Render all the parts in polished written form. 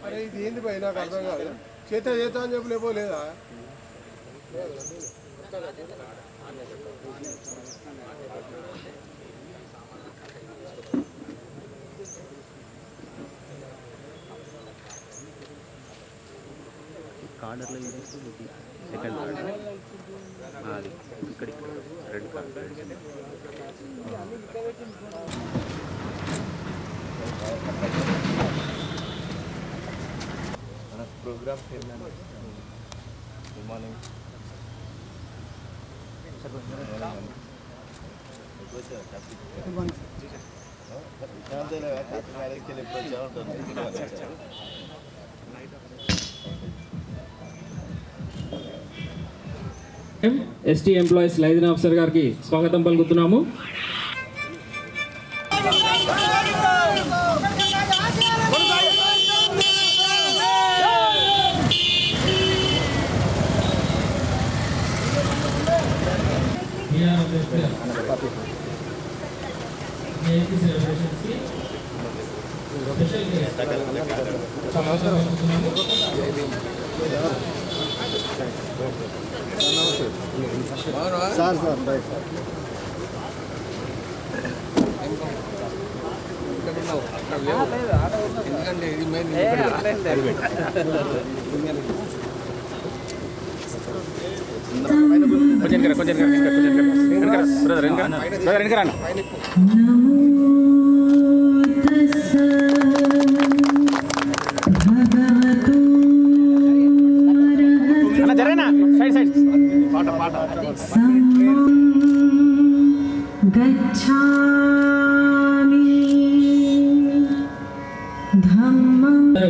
అరే ఇది ఏంది పై నాకు అర్థం కాదు. చేత అని చెప్పి లేపో లేదా కార్డర్లో సెకండ్ కార్డర్ అది ఇక్కడ రెడ్ కార్డర్ program good morning ST employees liaison officer గారికి స్వాగతం పలుకుతున్నాము. సార్ సార్ రైట్ సార్ ఎందుకంటే ఇది మెయిన్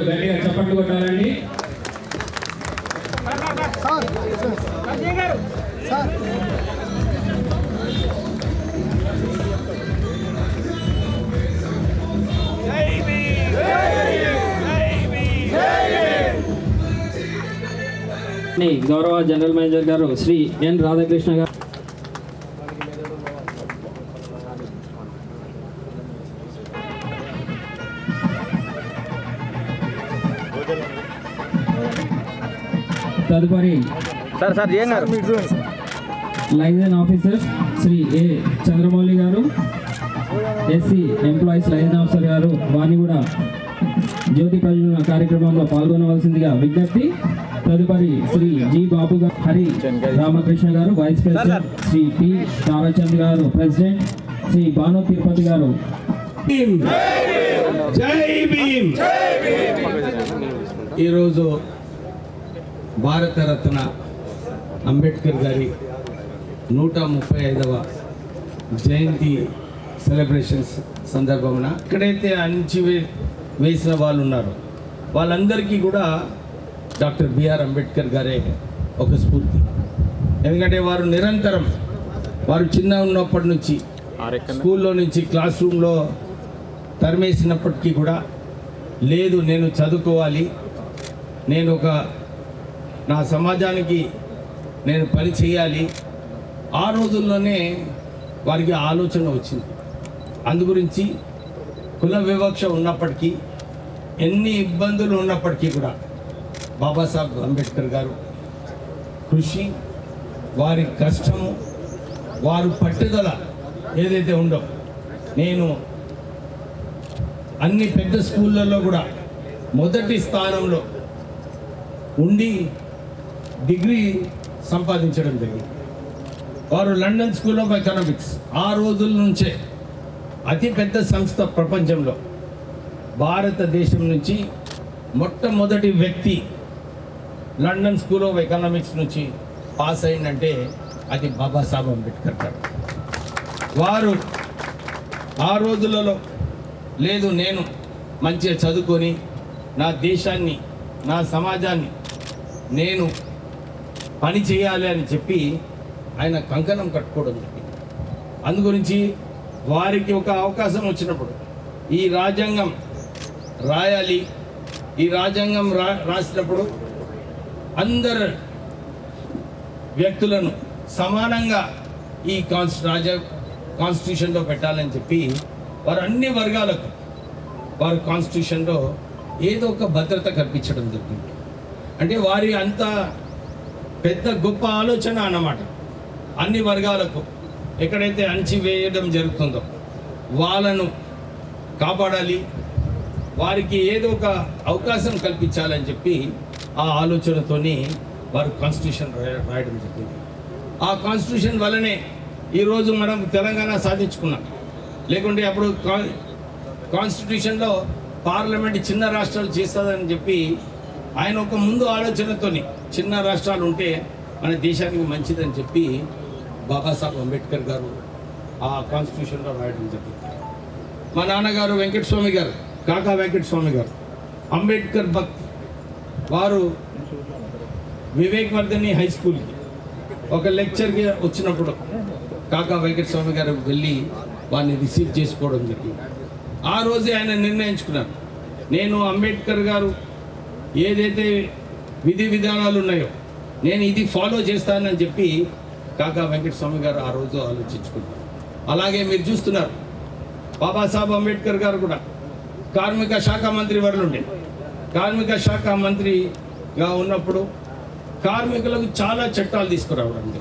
గట్టిగా చప్పట్లు కొట్టాలండి. గౌరవ జనరల్ మేనేజర్ గారు శ్రీ ఎన్ రాధాకృష్ణ గారు తదుపరి లైజన్ ఆఫీసర్ శ్రీ ఏ చంద్రమౌళి గారు, ఎస్సీ ఎంప్లాయీస్ లైజన్ ఆఫీసర్ గారు, వారిని కూడా జ్యోతి ప్రజ్వలన కార్యక్రమంలో పాల్గొనవలసిందిగా విజ్ఞప్తి. తదుపరి శ్రీ జి బాబు గారు, Hari Ramakrishna garu vice president, Shri T Tarachand garu president, Shri Bhanu Tirupati గారు. ఈరోజు భారతరత్న అంబేద్కర్ గారి 135వ జయంతి సెలబ్రేషన్స్ సందర్భంగా ఎక్కడైతే అంచి వేసిన వాళ్ళు ఉన్నారో వాళ్ళందరికీ కూడా డాక్టర్ బిఆర్ అంబేద్కర్ గారే ఒక స్ఫూర్తి. ఎందుకంటే వారు నిరంతరం వారు చిన్న ఉన్నప్పటి నుంచి స్కూల్లో నుంచి క్లాస్ రూమ్లో తరిమేసినప్పటికీ కూడా లేదు నేను చదువుకోవాలి, నేను నా సమాజానికి నేను పని చేయాలి, ఆ రోజుల్లోనే వారికి ఆలోచన వచ్చింది. అందుగురించి కుల వివక్ష ఉన్నప్పటికీ, ఎన్ని ఇబ్బందులు ఉన్నప్పటికీ కూడా బాబాసాహెబ్ అంబేద్కర్ గారు కృషి, వారి కష్టము, వారు పట్టుదల ఏదైతే ఉందో, నేను అన్ని పెద్ద స్కూళ్ళల్లో కూడా మొదటి స్థానంలో ఉండి డిగ్రీ సంపాదించడం జరిగింది. వారు లండన్ స్కూల్ ఆఫ్ ఎకనామిక్స్ ఆ రోజుల నుంచే అతిపెద్ద సంస్థ ప్రపంచంలో, భారతదేశం నుంచి మొట్టమొదటి వ్యక్తి లండన్ స్కూల్ ఆఫ్ ఎకనామిక్స్ నుంచి పాస్ అయిందంటే అది బాబాసాహెబ్ అంబేద్కర్ గారు. వారు ఆ రోజులలో లేదు నేను మంచిగా చదువుకొని నా దేశాన్ని, నా సమాజాన్ని నేను పని చేయాలి అని చెప్పి ఆయన కంకణం కట్టుకోవడం జరిగింది. అందుగురించి వారికి ఒక అవకాశం వచ్చినప్పుడు ఈ రాజ్యాంగం రాయాలి, ఈ రాజ్యాంగం రాసినప్పుడు అందరు వ్యక్తులను సమానంగా ఈ కాన్స్టిట్యూషన్లో పెట్టాలని చెప్పి వారు అన్ని వర్గాలకు వారు కాన్స్టిట్యూషన్లో ఏదో ఒక భద్రత కల్పించడం జరిగింది. అంటే వారి అంత పెద్ద గొప్ప ఆలోచన అన్నమాట. అన్ని వర్గాలకు ఎక్కడైతే అణచివేయడం జరుగుతుందో వాళ్ళను కాపాడాలి, వారికి ఏదో ఒక అవకాశం కల్పించాలని చెప్పి ఆ ఆలోచనతోని వారు కాన్స్టిట్యూషన్ రాయడం జరిగింది. ఆ కాన్స్టిట్యూషన్ వల్లనే ఈరోజు మనం తెలంగాణ సాధించుకున్నాం. లేకుంటే అప్పుడు కాన్స్టిట్యూషన్లో పార్లమెంట్ చిన్న రాష్ట్రాలు చేస్తుందని చెప్పి ఆయన ఒక ముందు ఆలోచనతోని చిన్న రాష్ట్రాలు ఉంటే మన దేశానికి మంచిదని చెప్పి బాబాసాహెబ్ అంబేద్కర్ గారు ఆ కాన్స్టిట్యూషన్లో రాయడం జరిగింది. మా నాన్నగారు వెంకటస్వామి గారు, కాకా వెంకటస్వామి గారు అంబేద్కర్ భక్తి. వారు వివేక్ వర్ధని హై స్కూల్కి ఒక లెక్చర్కి వచ్చినప్పుడు కాకా వెంకటస్వామి గారు వెళ్ళి వారిని రిసీవ్ చేసుకోవడం జరిగింది. ఆ రోజే ఆయన నిర్ణయించుకున్నారు, నేను అంబేద్కర్ గారు ఏదైతే విధి విధానాలు ఉన్నాయో నేను ఇది ఫాలో చేస్తానని చెప్పి కాకా వెంకటస్వామి గారు ఆ రోజు ఆలోచించుకున్నారు. అలాగే మీరు చూస్తున్నారు బాబాసాహెబ్ అంబేద్కర్ గారు కూడా కార్మిక శాఖ మంత్రి వరలుండే. కార్మిక శాఖ మంత్రిగా ఉన్నప్పుడు కార్మికులకు చాలా చట్టాలు తీసుకురావడం,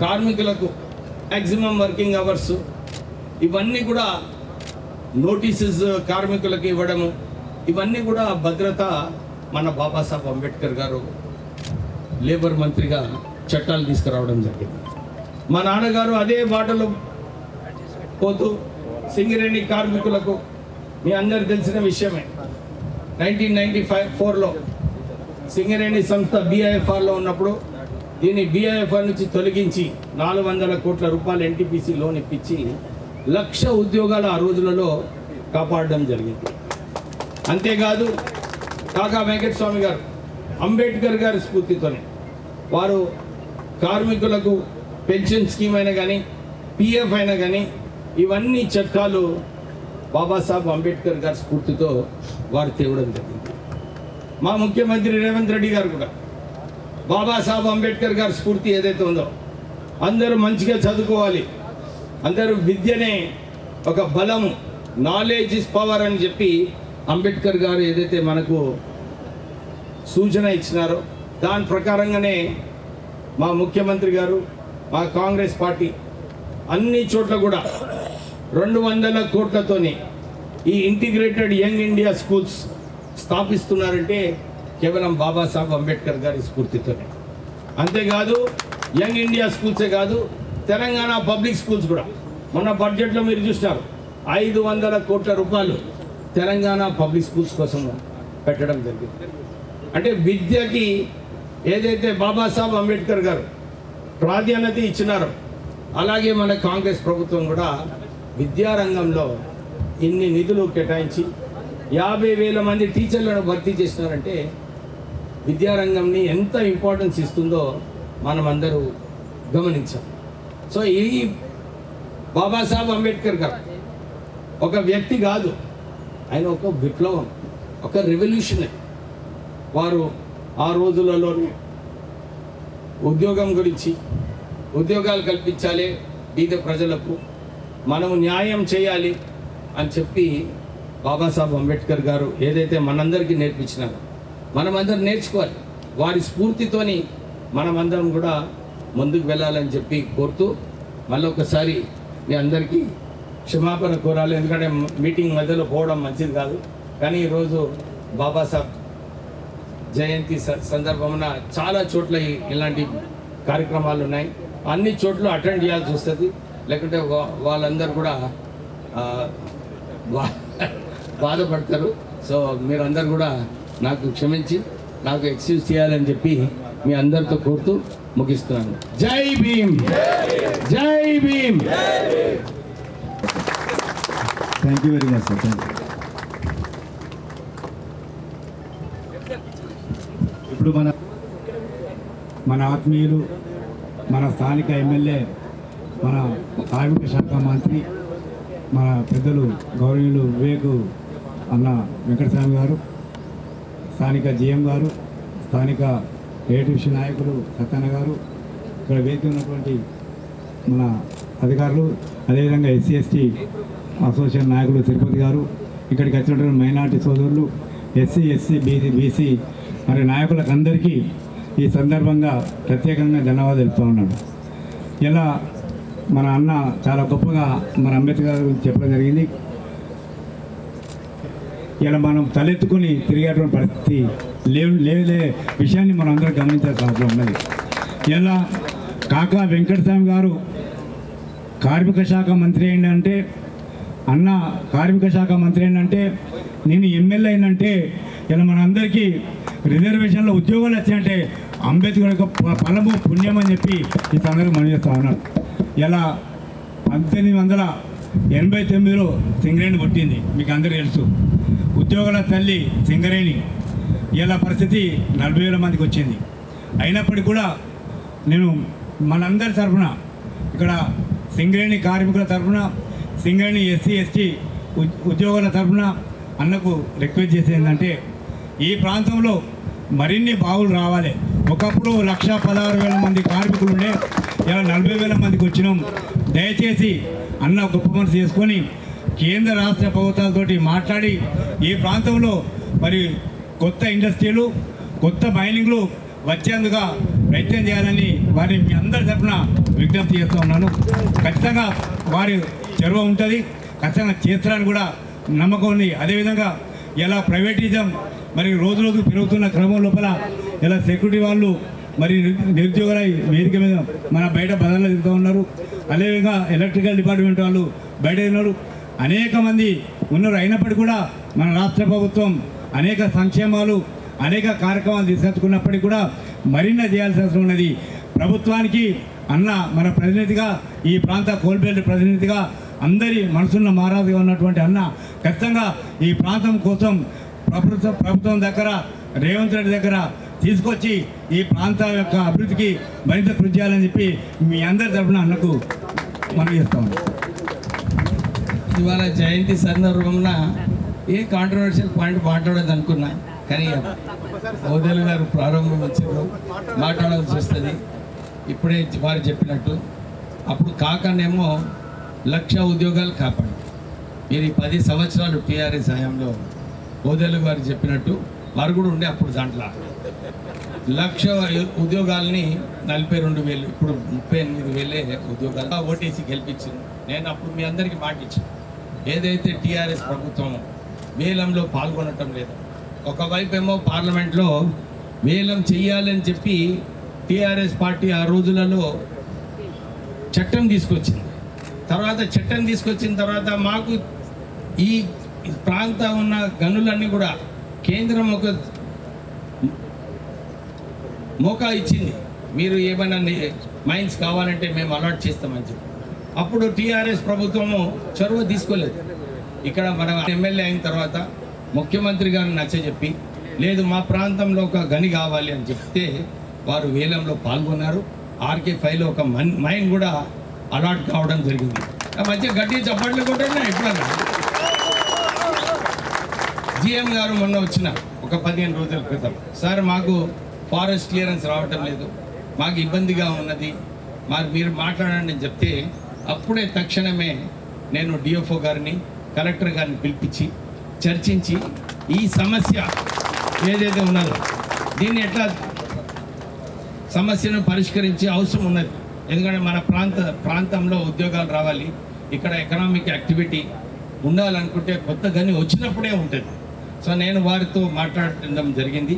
కార్మికులకు మ్యాక్సిమం వర్కింగ్ అవర్స్ ఇవన్నీ కూడా నోటీసెస్ కార్మికులకు ఇవ్వడము, ఇవన్నీ కూడా భద్రత మన బాబాసాహెబ్ అంబేద్కర్ గారు లేబర్ మంత్రిగా చట్టాలు తీసుకురావడం జరిగింది. మా నాన్నగారు అదే బాటలో పోతూ సింగరేణి కార్మికులకు మీ అందరు తెలిసిన విషయమే 1994లో సింగరేణి సంస్థ BIFRలో ఉన్నప్పుడు దీన్ని BIFR నుంచి తొలగించి 400 కోట్ల రూపాయలు NTPC లోన్ ఇప్పించి 1,00,000 ఉద్యోగాలు ఆ రోజులలో కాపాడడం జరిగింది. అంతేకాదు కాకా వెంకటస్వామి గారు అంబేద్కర్ గారి స్ఫూర్తితోనే వారు కార్మికులకు పెన్షన్ స్కీమ్ అయినా కానీ PF అయినా కానీ ఇవన్నీ చట్టాలు బాబాసాహెబ్ అంబేద్కర్ గారి స్ఫూర్తితో వారు తేవడం జరిగింది. మా ముఖ్యమంత్రి రేవంత్ రెడ్డి గారు కూడా బాబాసాహెబ్ అంబేద్కర్ గారి స్ఫూర్తి ఏదైతే ఉందో అందరూ మంచిగా చదువుకోవాలి, అందరూ విద్యనే ఒక బలము, నాలెడ్జ్ ఇస్ పవర్ అని చెప్పి అంబేద్కర్ గారు ఏదైతే మనకు సూచన ఇచ్చినారో దాని ప్రకారంగానే మా ముఖ్యమంత్రి గారు, మా కాంగ్రెస్ పార్టీ అన్ని చోట్ల కూడా 200 కోట్లతోని ఈ ఇంటిగ్రేటెడ్ యంగ్ ఇండియా స్కూల్స్ స్థాపిస్తున్నారంటే కేవలం బాబాసాహెబ్ అంబేద్కర్ గారి స్ఫూర్తితోనే. అంతేకాదు యంగ్ ఇండియా స్కూల్సే కాదు, తెలంగాణ పబ్లిక్ స్కూల్స్ కూడా మొన్న బడ్జెట్లో మీరు చూసినారు 500 కోట్ల రూపాయలు తెలంగాణ పబ్లిక్ స్కూల్స్ కోసం పెట్టడం జరిగింది. అంటే విద్యకి ఏదైతే బాబాసాహెబ్ అంబేద్కర్ గారు ప్రాధాన్యత ఇచ్చినారో అలాగే మన కాంగ్రెస్ ప్రభుత్వం కూడా విద్యారంగంలో ఇన్ని నిధులు కేటాయించి 50,000 మంది టీచర్లను భర్తీ చేసినారంటే విద్యారంగంని ఎంత ఇంపార్టెన్స్ ఇస్తుందో మనం అందరూ గమనించాం. సో ఈ బాబాసాహెబ్ అంబేద్కర్ గారు ఒక వ్యక్తి కాదు, ఆయన ఒక విప్లవం, ఒక రెవల్యూషనరీ. వారు ఆ రోజులలోనే ఉద్యోగం గురించి, ఉద్యోగాలు కల్పించాలి బీద ప్రజలకు, మనము న్యాయం చేయాలి అని చెప్పి బాబాసాహెబ్ అంబేద్కర్ గారు ఏదైతే మనందరికీ నేర్పించినారో మనమందరం నేర్చుకోవాలి. వారి స్ఫూర్తితోని మనమందరం కూడా ముందుకు వెళ్ళాలని చెప్పి కోరుతూ మళ్ళీ ఒకసారి మీ అందరికీ క్షమాపణ కోరాలి. ఎందుకంటే మీటింగ్ మధ్యలో పోవడం మంచిది కాదు, కానీ ఈరోజు బాబాసాహెబ్ జయంతి సందర్భమున చాలా చోట్ల ఇలాంటి కార్యక్రమాలు ఉన్నాయి. అన్ని చోట్ల అటెండ్ చేయాల్సి వస్తుంది, లేకుంటే వాళ్ళందరూ కూడా బాధపడతారు. సో మీరందరూ కూడా నాకు క్షమించి నాకు ఎక్స్క్యూజ్ చేయాలని చెప్పి మీ అందరితో కోరుతూ ముగిస్తున్నాను. Jai Bhim, Jai Bhim. Thank you very much sir. Thank you. ఇప్పుడు మన ఆత్మీయులు మన స్థానిక ఎమ్మెల్యే, మన కార్మిక శాఖ మంత్రి, మన పెద్దలు గౌరవనీయులు వివేక్ అన్న వెంకటస్వామి గారు, స్థానిక జిఎం గారు, స్థానిక ఏటీసీ నాయకులు సత్యన్న గారు, ఇక్కడ వేదిక ఉన్నటువంటి మన అధికారులు, అదేవిధంగా ఎస్సీ ఎస్టీ అసోసియేషన్ నాయకులు తిరుపతి గారు, ఇక్కడికి వచ్చినటువంటి మైనార్టీ సోదరులు, ఎస్సీ ఎస్సీ బీసీ మరి నాయకులకు అందరికీ ఈ సందర్భంగా ప్రత్యేకంగా ధన్యవాదాలు తెలుపుతూ ఉన్నాను. ఇలా మన అన్న చాలా గొప్పగా మన అంబేద్కర్ గురించి చెప్పడం జరిగింది. ఇలా మనం తలెత్తుకొని తిరిగేటువంటి పరిస్థితి లేలే విషయాన్ని మనం అందరం గమనించాల్సిన అవసరం ఉన్నది. ఇలా కాకా వెంకటస్వామి గారు కార్మిక శాఖ మంత్రి ఏంటంటే, అన్న కార్మిక శాఖ మంత్రి ఏంటంటే, నేను ఎమ్మెల్యే అయినంటే ఇలా మనందరికీ రిజర్వేషన్లో ఉద్యోగాలు వచ్చాయంటే అంబేద్కర్ యొక్క ఫలము పుణ్యం అని చెప్పి ఈ సందర్భంగా మనం చేస్తూ ఉన్నాను. ఇలా 1889లో సింగరేణి పుట్టింది, మీకు అందరూ తెలుసు. ఉద్యోగాల తల్లి సింగరేణి. ఇలా పరిస్థితి 40,000 మందికి వచ్చింది. అయినప్పటికీ కూడా నేను మనందరి తరఫున, ఇక్కడ సింగరేణి కార్మికుల తరఫున, సింగరేణి ఎస్సీ ఎస్టీ ఉద్యోగుల తరఫున అన్నకు రిక్వెస్ట్ చేసేది ఏంటంటే, ఈ ప్రాంతంలో మరిన్ని బావులు రావాలి. ఒకప్పుడు 1,16,000 మంది కార్మికులు ఉండే, ఇలా 40,000 మందికి వచ్చినాం. దయచేసి అన్న గొప్ప మనసు చేసుకొని కేంద్ర రాష్ట్ర ప్రభుత్వాలతోటి మాట్లాడి ఈ ప్రాంతంలో మరి కొత్త ఇండస్ట్రీలు, కొత్త మైనింగ్లు వచ్చేందుగా ప్రయత్నం చేయాలని వారిని మీ అందరి తరఫున విజ్ఞప్తి చేస్తూ ఉన్నాను. ఖచ్చితంగా వారి చొరవ ఉంటుంది, ఖచ్చితంగా చేస్తారని కూడా నమ్మకం ఉంది. అదేవిధంగా ఇలా ప్రైవేటిజం మరి రోజు రోజు పెరుగుతున్న క్రమం లోపల ఇలా సెక్యూరిటీ వాళ్ళు మరి నిరుద్యోగుల వేదిక మీద మన బయట బదలు తిరుగుతూ ఉన్నారు. అదేవిధంగా ఎలక్ట్రికల్ డిపార్ట్మెంట్ వాళ్ళు బయట ఉన్నారు, అనేక మంది ఉన్నారు. అయినప్పటికీ కూడా మన రాష్ట్ర ప్రభుత్వం అనేక సంక్షేమాలు, అనేక కార్యక్రమాలు తీసుకొచ్చుకున్నప్పటికీ కూడా మరిన్న చేయాల్సిన అవసరం ఉన్నది. ప్రభుత్వానికి అన్న మన ప్రతినిధిగా, ఈ ప్రాంత కోల్బెల్ట్ ప్రతినిధిగా, అందరి మనసున్న మహారాజుగా ఉన్నటువంటి అన్న ఖచ్చితంగా ఈ ప్రాంతం కోసం ప్రభుత్వం దగ్గర, రేవంత్ రెడ్డి దగ్గర తీసుకొచ్చి ఈ ప్రాంతం యొక్క అభివృద్ధికి మరింత కృషి చేయాలని చెప్పి మీ అందరి తరఫున అన్నకు మనం చేస్తాము. ఇవాళ జయంతి సందర్భంగా ఏ కాంట్రవర్షియల్ పాయింట్ మాట్లాడదు అనుకున్నా, కానీ ఓదెలు గారు ప్రారంభించారు, మాట్లాడాల్సి వస్తుంది. ఇప్పుడే వారు చెప్పినట్టు అప్పుడు కాకనేమో 1,00,000 ఉద్యోగాలు కాపాడు. మీరు ఈ 10 సంవత్సరాలు టీఆర్ఎస్ హయాంలో ఓదెలు గారు చెప్పినట్టు వారు కూడా ఉండే అప్పుడు దాంట్లో 1,00,000 ఉద్యోగాలని 42,000, ఇప్పుడు 38,000 ఉద్యోగాలు ఓటీసీ గెలిపించింది. నేను అప్పుడు మీ అందరికీ మాట ఇచ్చాను, ఏదైతే టీఆర్ఎస్ ప్రభుత్వం వేలంలో పాల్గొనటం లేదు, ఒకవైపు ఏమో పార్లమెంట్లో వేలం చెయ్యాలని చెప్పి టీఆర్ఎస్ పార్టీ ఆ రోజులలో చట్టం తీసుకొచ్చింది. తర్వాత చట్టం తీసుకొచ్చిన తర్వాత మాకు ఈ ప్రాంతం ఉన్న గనులన్నీ కూడా కేంద్రం ఒక మోకా ఇచ్చింది, మీరు ఏమైనా మైన్స్ కావాలంటే మేము అలాట్ చేస్తామని చెప్పి. అప్పుడు టీఆర్ఎస్ ప్రభుత్వము చొరవ తీసుకోలేదు. ఇక్కడ మన ఎమ్మెల్యే అయిన తర్వాత ముఖ్యమంత్రి గారిని నచ్చజెప్పి, లేదు మా ప్రాంతంలో ఒక గని కావాలి అని చెప్తే వారు వేలంలో పాల్గొన్నారు. RK5లో ఒక మైన్ కూడా అలాట్ కావడం జరిగింది. ఆ మధ్య గట్టి చప్పట్లు కొట్టినా ఎప్పుడన్నా జిఎం గారు మొన్న వచ్చిన ఒక 15 రోజుల క్రితం, సార్ మాకు ఫారెస్ట్ క్లియరెన్స్ రావటం లేదు, మాకు ఇబ్బందిగా ఉన్నది, మీరు మాట్లాడండి అని చెప్తే అప్పుడే తక్షణమే నేను డిఎఫ్ఓ గారిని, కలెక్టర్ గారిని పిలిపించి చర్చించి ఈ సమస్య ఏదైతే ఉన్నదో దీన్ని ఎట్లా సమస్యను పరిష్కరించే అవసరం ఉన్నది. ఎందుకంటే మన ప్రాంతంలో ఉద్యోగాలు రావాలి, ఇక్కడ ఎకనామిక్ యాక్టివిటీ ఉండాలనుకుంటే కొత్త గని వచ్చినప్పుడే ఉంటుంది. సో నేను వారితో మాట్లాడడం జరిగింది.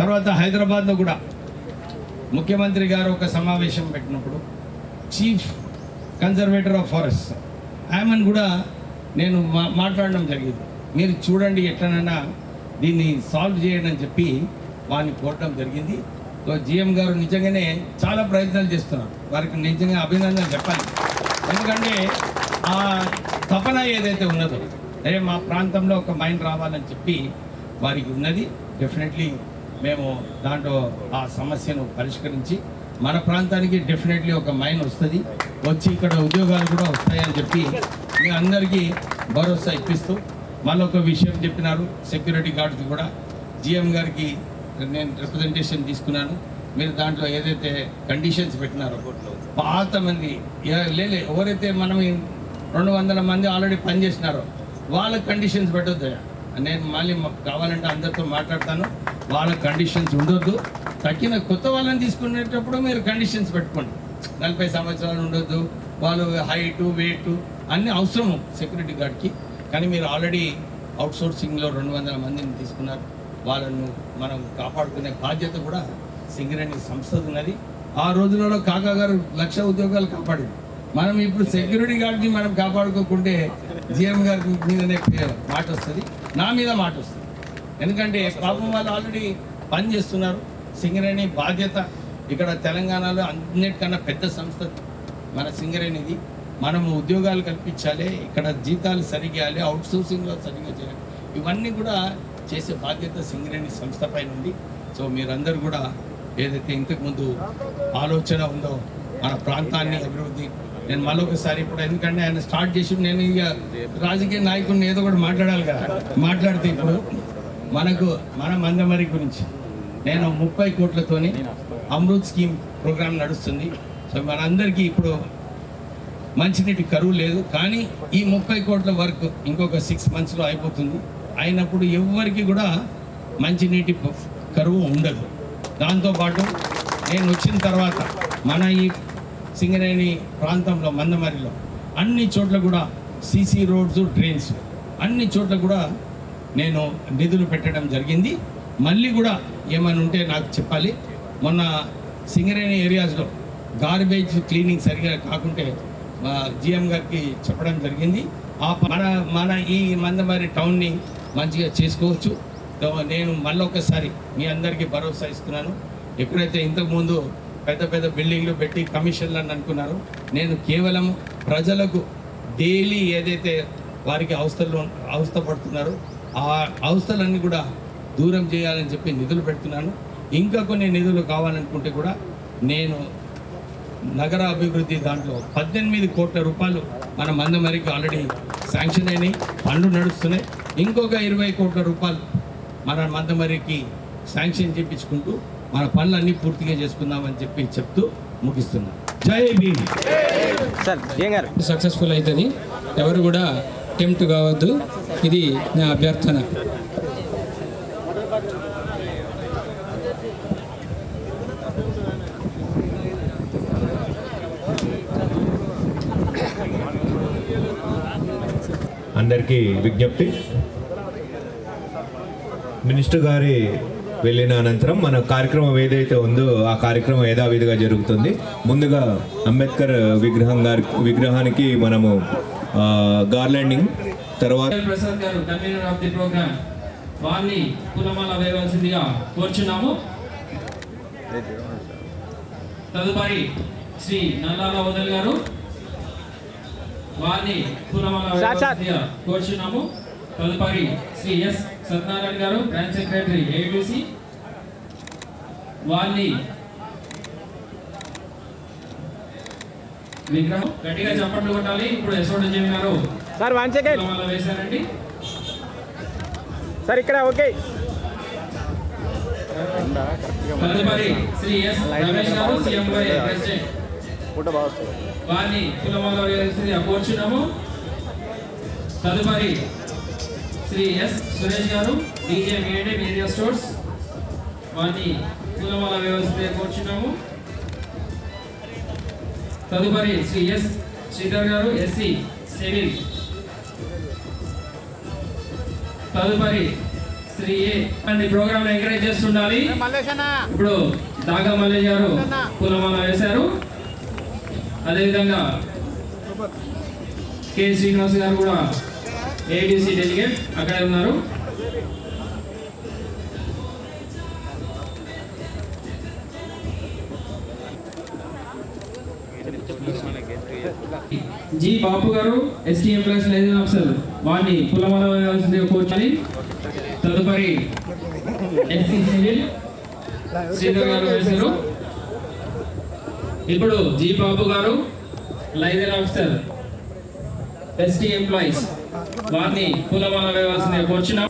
తర్వాత హైదరాబాద్లో కూడా ముఖ్యమంత్రి గారు ఒక సమావేశం పెట్టినప్పుడు చీఫ్ కన్జర్వేటర్ ఆఫ్ ఫారెస్ట్ ఆమెను కూడా నేను మాట్లాడడం జరిగింది. మీరు చూడండి ఎట్లనైనా దీన్ని సాల్వ్ చేయండి అని చెప్పి వారిని కోరడం జరిగింది. సో జిఎం గారు నిజంగానే చాలా ప్రయత్నాలు చేస్తున్నారు, వారికి నిజంగా అభినందన చెప్పాలి. ఎందుకంటే ఆ తపన ఏదైతే ఉన్నదో, అదే మా ప్రాంతంలో ఒక మైండ్ రావాలని చెప్పి వారికి ఉన్నది. డెఫినెట్లీ మేము దాంట్లో ఆ సమస్యను పరిష్కరించి మన ప్రాంతానికి డెఫినెట్లీ ఒక మైన్ వస్తుంది, వచ్చి ఇక్కడ ఉద్యోగాలు కూడా వస్తాయని చెప్పి మీ అందరికీ భరోసా ఇప్పిస్తూ మళ్ళీ ఒక విషయం చెప్పినారు. సెక్యూరిటీ గార్డ్స్ కూడా జిఎం గారికి నేను రిప్రజెంటేషన్ తీసుకున్నాను. మీరు దాంట్లో ఏదైతే కండిషన్స్ పెట్టినారో పాత మంది లేలే ఎవరైతే మనం 200 మంది ఆల్రెడీ పనిచేసినారో వాళ్ళ కండిషన్స్ పెట్టొద్దు. నేను మళ్ళీ కావాలంటే అందరితో మాట్లాడతాను. వాళ్ళ కండిషన్స్ ఉండొద్దు. తక్కిన కొత్త వాళ్ళని తీసుకునేటప్పుడు మీరు కండిషన్స్ పెట్టుకోండి. 40 సంవత్సరాలు ఉండొద్దు, వాళ్ళు హైటు వెయిట్ అన్నీ అవసరము సెక్యూరిటీ గార్డ్కి. కానీ మీరు ఆల్రెడీ అవుట్సోర్సింగ్లో 200 మందిని తీసుకున్నారు. వాళ్ళను మనం కాపాడుకునే బాధ్యత కూడా సింగరేణి సంస్థది ఉన్నది. ఆ రోజులలో కాకా గారు 1,00,000 ఉద్యోగాలు కాపాడింది. మనం ఇప్పుడు సెక్యూరిటీ గార్డ్ని మనం కాపాడుకోకుంటే జిఎం గారి మీదనే మాట వస్తుంది, నా మీద మాట వస్తుంది. ఎందుకంటే పాపం వాళ్ళు ఆల్రెడీ పని చేస్తున్నారు. సింగరేణి బాధ్యత ఇక్కడ తెలంగాణలో అన్నిటికన్నా పెద్ద సంస్థ మన సింగరేణిది. మనము ఉద్యోగాలు కల్పించాలి, ఇక్కడ జీతాలు సరిగా ఇవ్వాలి, అవుట్సోర్సింగ్లో సరిగా చేయాలి. ఇవన్నీ కూడా చేసే బాధ్యత సింగరేణి సంస్థ పైన ఉంది. సో మీరందరూ కూడా ఏదైతే ఇంతకుముందు ఆలోచన ఉందో మన ప్రాంతాన్ని అభివృద్ధి, నేను మరొకసారి ఇప్పుడు ఎందుకంటే ఆయన స్టార్ట్ చేసి నేను ఇక రాజకీయ నాయకుడిని ఏదో ఒకటి మాట్లాడాలి కదా, మాట్లాడితే ఇప్పుడు మన మందమరి గురించి నేను 30 కోట్లతోని అమృత్ స్కీమ్ ప్రోగ్రామ్ నడుస్తుంది. సో మనందరికీ ఇప్పుడు మంచినీటి కరువు లేదు, కానీ ఈ 30 కోట్ల వర్క్ ఇంకొక 6 monthsలో అయిపోతుంది. అయినప్పుడు ఎవరికి కూడా మంచినీటి కరువు ఉండదు. దాంతోపాటు నేను వచ్చిన తర్వాత మన ఈ సింగరేణి ప్రాంతంలో మందమరిలో అన్ని చోట్ల కూడా సీసీ రోడ్స్, డ్రైన్స్ అన్ని చోట్ల కూడా నేను నిధులు పెట్టడం జరిగింది. మళ్ళీ కూడా ఏమైనా ఉంటే నాకు చెప్పాలి. మొన్న సింగరేణి ఏరియాస్లో గార్బేజ్ క్లీనింగ్ సరిగా కాకుంటే జిఎం గారికి చెప్పడం జరిగింది. మన ఈ మందమరి టౌన్ని మంచిగా చేసుకోవచ్చు. నేను మళ్ళొకసారి మీ అందరికీ భరోసా ఇస్తున్నాను. ఎక్కడైతే ఇంతకుముందు పెద్ద పెద్ద బిల్డింగ్లు పెట్టి కమిషన్లు అని అనుకున్నారు, నేను కేవలం ప్రజలకు డైలీ ఏదైతే వారికి అవస్థపడుతున్నారో ఆ అవస్థలన్నీ కూడా దూరం చేయాలని చెప్పి నిధులు పెడుతున్నాను. ఇంకా కొన్ని నిధులు కావాలనుకుంటే కూడా నేను నగర అభివృద్ధి దాంట్లో 18 కోట్ల రూపాయలు మన మందమరికి ఆల్రెడీ శాంక్షన్ అయినాయి, పనులు నడుస్తున్నాయి. ఇంకొక 20 కోట్ల రూపాయలు మన మందమరికి శాంక్షన్ చేయించుకుంటూ మన పనులన్నీ పూర్తిగా చేసుకుందామని చెప్పి చెప్తూ ముగిస్తున్నాం. జై భీమ్. సక్సెస్ఫుల్ అవుతుంది. ఎవరు కూడా టెంప్ట్ కావద్దు, ఇది నా అభ్యర్థన. అందరికీ విజ్ఞప్తి. మినిస్టర్ గారి వెళ్ళిన అనంతరం మన కార్యక్రమం ఏదైతే ఉందో ఆ కార్యక్రమం యథావిధిగా జరుగుతుంది. ముందుగా అంబేద్కర్ విగ్రహానికి మనము గార్లాండింగ్, తర్వాత ప్రసాద్ గారు కన్వీనర్ ఆఫ్ ది ప్రోగ్రామ్ వారిని పూలమాల వేయవలసిందిగా కోరుచున్నాము. తదుపరి శ్రీ నల్లాల వదల్ గారు వారిని పూలమాల వేయవలసిందిగా కోరుచున్నాము. తదుపరి శ్రీ ఎస్ సత్యనారాయణ గారు బ్రాంచ్ సెక్రటరీ ఏబిసి వారిని విగ్రహం గట్టిగా చప్పట్లు కొట్టాలి. ఇప్పుడు యశోడ జమి గారు సార్ 1 సెకండ్ వేశారండి. సార్ ఇక్కడ ఓకే. తదుపరి శ్రీ ఎస్ రమేష్ గారు సిఎంవై ప్రెసిడెంట్ వారిని పూలమాల వేయాల్సిందిగా కోరుచున్నాము. తదుపరి శ్రీ ఎస్ సురేష్ గారు డీజే మీడియా స్టోర్స్ వారిని పూలమాల వేయాల్సిందిగా కోరుచున్నాము. తదుపరి శ్రీ ఎస్ శ్రీధర్ గారు ఎస్సీ సివిల్. తదుపరి శ్రీ ఏ అన్ని ప్రోగ్రామ్ ఎంకరేజ్ చేస్తుండాలి. ఇప్పుడు దాగా మల్లేష్ గారు పూలమాల వేశారు. అదేవిధంగా కె శ్రీనివాస్ గారు కూడా ఏడీసీ డెలిగేట్ అక్కడే ఉన్నారు. జి బాపు గారు ఎస్టీ ఎంప్లాయీస్ లైజెన్స్ ఆఫీసర్ వారిని పూలమాల వేయాల్సిందిగా కోరాలి. తదుపరి ఎస్సీ సివిల్ శ్రీధర్ గారు వేశారు. ఇప్పుడు జి బాబు గారు లైజన్ ఆఫీసర్ ఎస్టీ ఎంప్లాయీస్ వారిని పూలమాల వేయవలసిందిగా కోరుచున్నాం.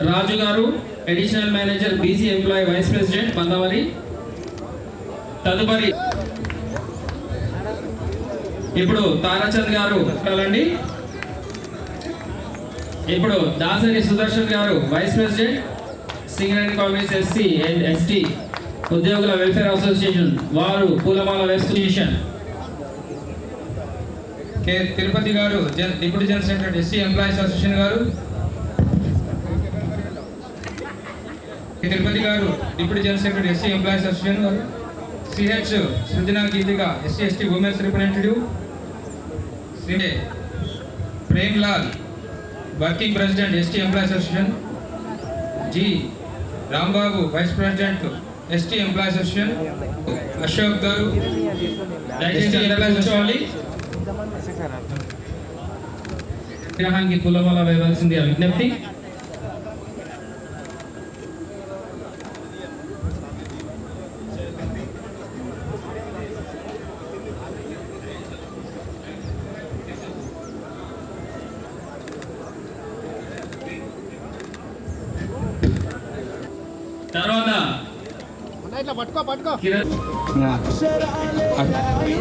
రాజు గారు additional manager BC employee vice president మందవరి. తదుపరి ఇప్పుడు తారాచంద్ గారు అండి. ఇప్పుడు దాసరి సుదర్శన్ గారు vice president Singareni Congress SC and ST ఉద్యోగుల వెల్ఫేర్ అసోసియేషన్ వారు పూలమాల అసోసియేషన్. కె తిరుపతి గారు deputy general secretary SC employees association గారు. తిరుపతి గారు deputy general secretary SC employees association గారు. సిహెచ్ సృజనా గీతిగా SC ST women's representative. Shri Prem Lal working president ST employees association. G Rambabu vice president ST employees association. Ashok garu దయచేసి కూర్చోవాలి. విగ్రహానికి పూలమాల వేయవలసిందిగా విజ్ఞప్తి. తర్వాత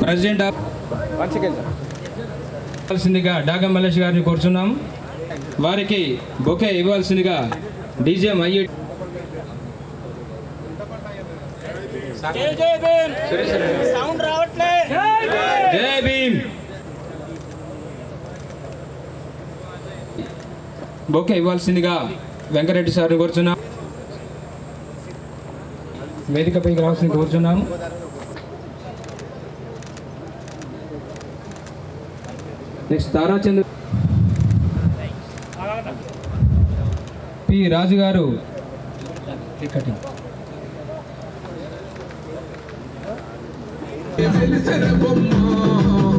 ప్రెసిడెంట్ ఇవ్వాల్సిందిగా డాగా మల్లేష్ గారిని కోరుచున్నాం. వారికి బొకే ఇవ్వాల్సిందిగా డీజే అయ్యి. జై భీమ్. బొకే ఇవ్వాల్సిందిగా వెంకరెడ్డి సార్ని కోరుచున్నాం. వేదికపైకి రావాల్సింది కోరుచున్నాము. నెక్స్ట్ తారాచంద్ర పి రాజు గారు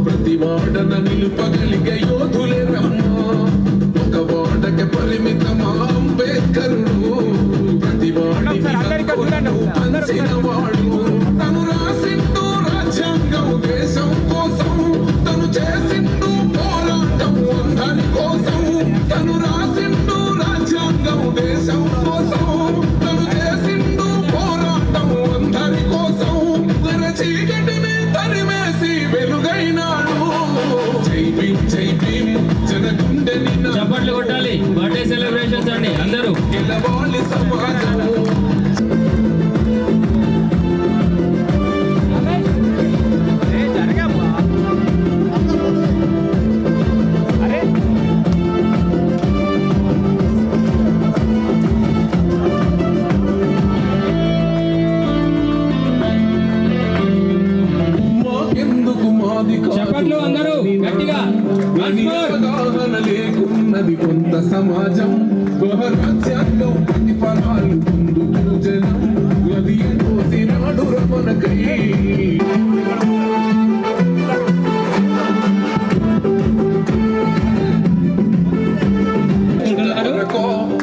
ప్రతి వాడన నిలుపగలిగే యోధులే రమ్మా. ఒక వాడకి పరిమితమా అంబేద్కరుడు. ప్రతి వాడి పంచిన వాడు. తను రాసిండు రాజ్యాంగం దేశం కోసం. తను చేసిండు పోరాటం అందరి కోసం. తను రాసిండు రాజ్యాంగం దేశం కోసం. తను చేసిండు పోరాటం అందరి కోసం. తన చీకటిని తరిమేసి వెలుగైనాడు. జై భీమ్ జై భీమ్ జనగుండెని చప్పట్లు కొట్టాలి. బర్త్డే సెలబ్రేషన్స్ అండి అందరూ. గెలవాలి సమాజం. చప్పట్లు అందరూ గట్టిగా. అవగాహన లేకున్నది కొంత సమాజం. గృహరాజ్యాంగం ప్రతిఫలాలు ముందు పూజనం. అది కోసినాడు రమణకై.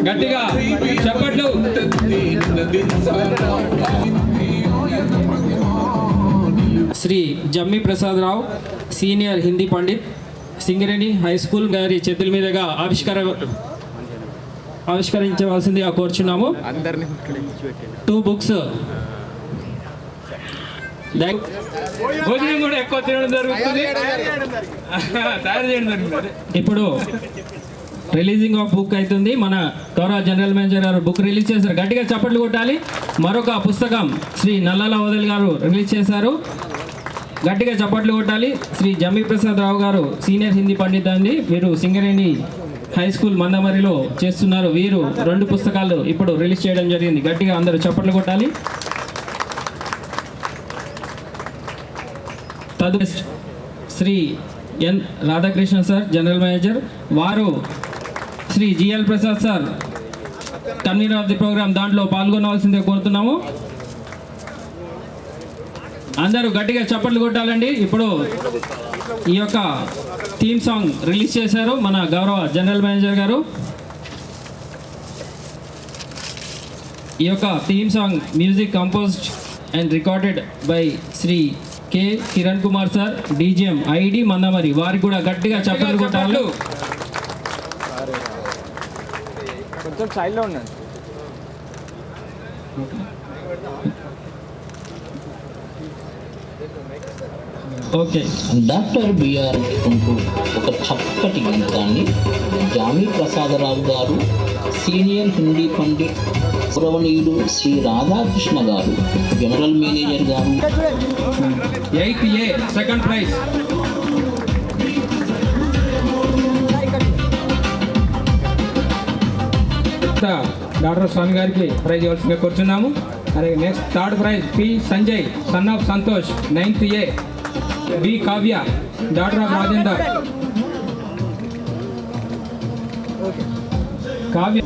గట్టిగా చప్పట్లు. Shri Jammi Prasad Rao senior Hindi pandit Singareni high school గారి చేతుల మీదుగా ఆవిష్కరించవలసిందిగా కోరుచున్నాము. 2 బుక్స్. భోజనం కూడా ఎక్కువ తినడం జరుగుతుంది. తయారు చేయడం జరుగుతుంది. ఇప్పుడు రిలీజింగ్ ఆఫ్ బుక్ అవుతుంది. మన గౌరవ జనరల్ మేనేజర్ గారు బుక్ రిలీజ్ చేశారు. గట్టిగా చప్పట్లు కొట్టాలి. మరొక పుస్తకం శ్రీ నల్లాల ఓదెల్ గారు రిలీజ్ చేశారు. గట్టిగా చప్పట్లు కొట్టాలి. శ్రీ జమ్మి ప్రసాద్ రావు గారు సీనియర్ హిందీ పండిత్ అండి. వీరు సింగరేణి హై స్కూల్ మందమరిలో చేస్తున్నారు. వీరు 2 పుస్తకాలు ఇప్పుడు రిలీజ్ చేయడం జరిగింది. గట్టిగా అందరూ చప్పట్లు కొట్టాలి. Shri N Radhakrishna sir general manager. వారు Shri GL Prasad sir convener of the program దాంట్లో పాల్గొనవలసిందిగా కోరుతున్నాము. అందరూ గట్టిగా చప్పట్లు కొట్టాలండి. ఇప్పుడు ఈ యొక్క థీమ్ సాంగ్ రిలీజ్ చేశారు మన గౌరవ జనరల్ మేనేజర్ గారు. ఈ యొక్క theme song music composed and recorded by Sri K. Kiran Kumar sir, DGM, IED Mandamari. వారికి కూడా గట్టిగా చప్పట్లు కొట్టాలి. కొంచెం సైడ్లో ఉండండి. ఓకే. డాక్టర్ బిఆర్ అంటూ ఒక చక్కటి గీతాన్ని జానీ ప్రసాదరావు గారు, సీనియర్ హిందీ పండిట్ గౌరవనీయులు శ్రీ రాధాకృష్ణ గారు, జనరల్ మేనేజర్ గారు. 8th A, second prize. Doctor Swamy గారికి ప్రైజ్ ఇవ్వాల్సిందిగా కోరుచున్నాము. అలాగే next third prize P Sanjay, son of Santosh, 9th A. B Kavya, doctor of Rajender. Kavya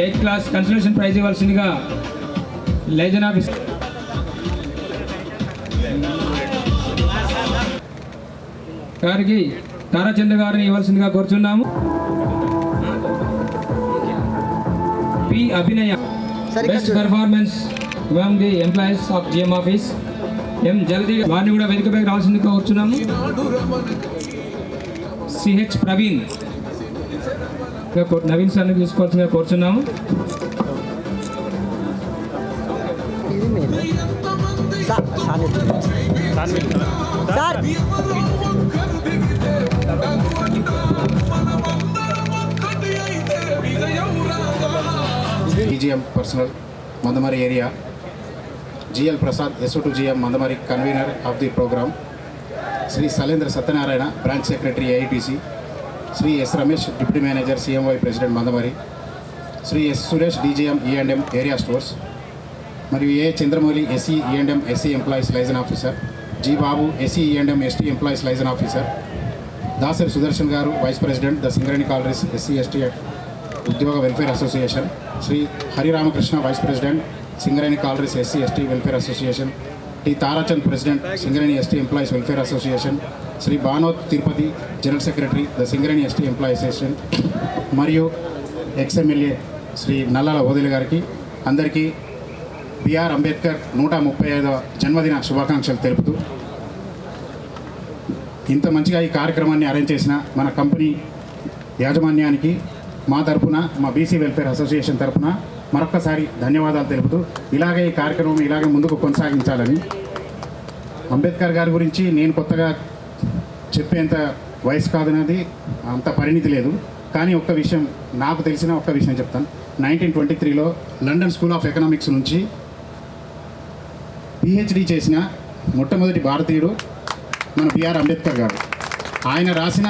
8th class consolation prize ఇవ్వాల్సిందిగా లైజన్ ఆఫీస్ గారికి తారాచంద్ర గారిని ఇవ్వాల్సిందిగా కోరుచున్నాము. P Abhinaya, best performance among the employees of GM office. M జగదీ వారిని కూడా వేదికపైకి రావాల్సిందిగా కోరుచున్నాము. సిహెచ్ ప్రవీణ్, నవీన్ సార్ని తీసుకోవాల్సిందిగా కోరుచున్నాము. DGM personnel, Mandamari area, GL Prasad, SO2 GM Mandamari, convener of the program, Sri Salendra Satyanarayana, branch secretary AITC, Sri S. Ramesh, deputy manager CMY president Mandamari, Sri S. Suresh, DGM E&M area stores, Mariyu A. Chandramouli, SE E&M SE employees liaison officer, G. Babu, SE E&M ST employees liaison officer, Dasar Sudarshan Garu, vice president, the Singareni College SC ST Udyoga Welfare Association, Sri Hari Ramakrishna, vice president, Singareni College SC ST Welfare Association, T. Tarachand, president, Singareni ST Employees Welfare Association, Sri Banot Tirupati, general secretary, the Singareni ST Employees Association, మరియు XMLA Shri Nallala ఓదెలి గారికి అందరికీ BR Ambedkar 135వ జన్మదిన శుభాకాంక్షలు తెలుపుతూ, ఇంత మంచిగా ఈ కార్యక్రమాన్ని అరేంజ్ చేసిన మన కంపెనీ యాజమాన్యానికి మా తరపున, మా బీసీ వెల్ఫేర్ అసోసియేషన్ తరపున మరొక్కసారి ధన్యవాదాలు తెలుపుతూ, ఇలాగే ఈ కార్యక్రమం ఇలాగే ముందుకు కొనసాగించాలని. అంబేద్కర్ గారి గురించి నేను కొత్తగా చెప్పేంత వయసు కాదన్నది, అంత పరిణితి లేదు. కానీ ఒక్క విషయం, నాకు తెలిసిన ఒక్క విషయం చెప్తాను. 1923లో లండన్ స్కూల్ ఆఫ్ ఎకనామిక్స్ నుంచి పిహెచ్డి చేసిన మొట్టమొదటి భారతీయుడు మన బిఆర్ అంబేద్కర్ గారు. ఆయన రాసిన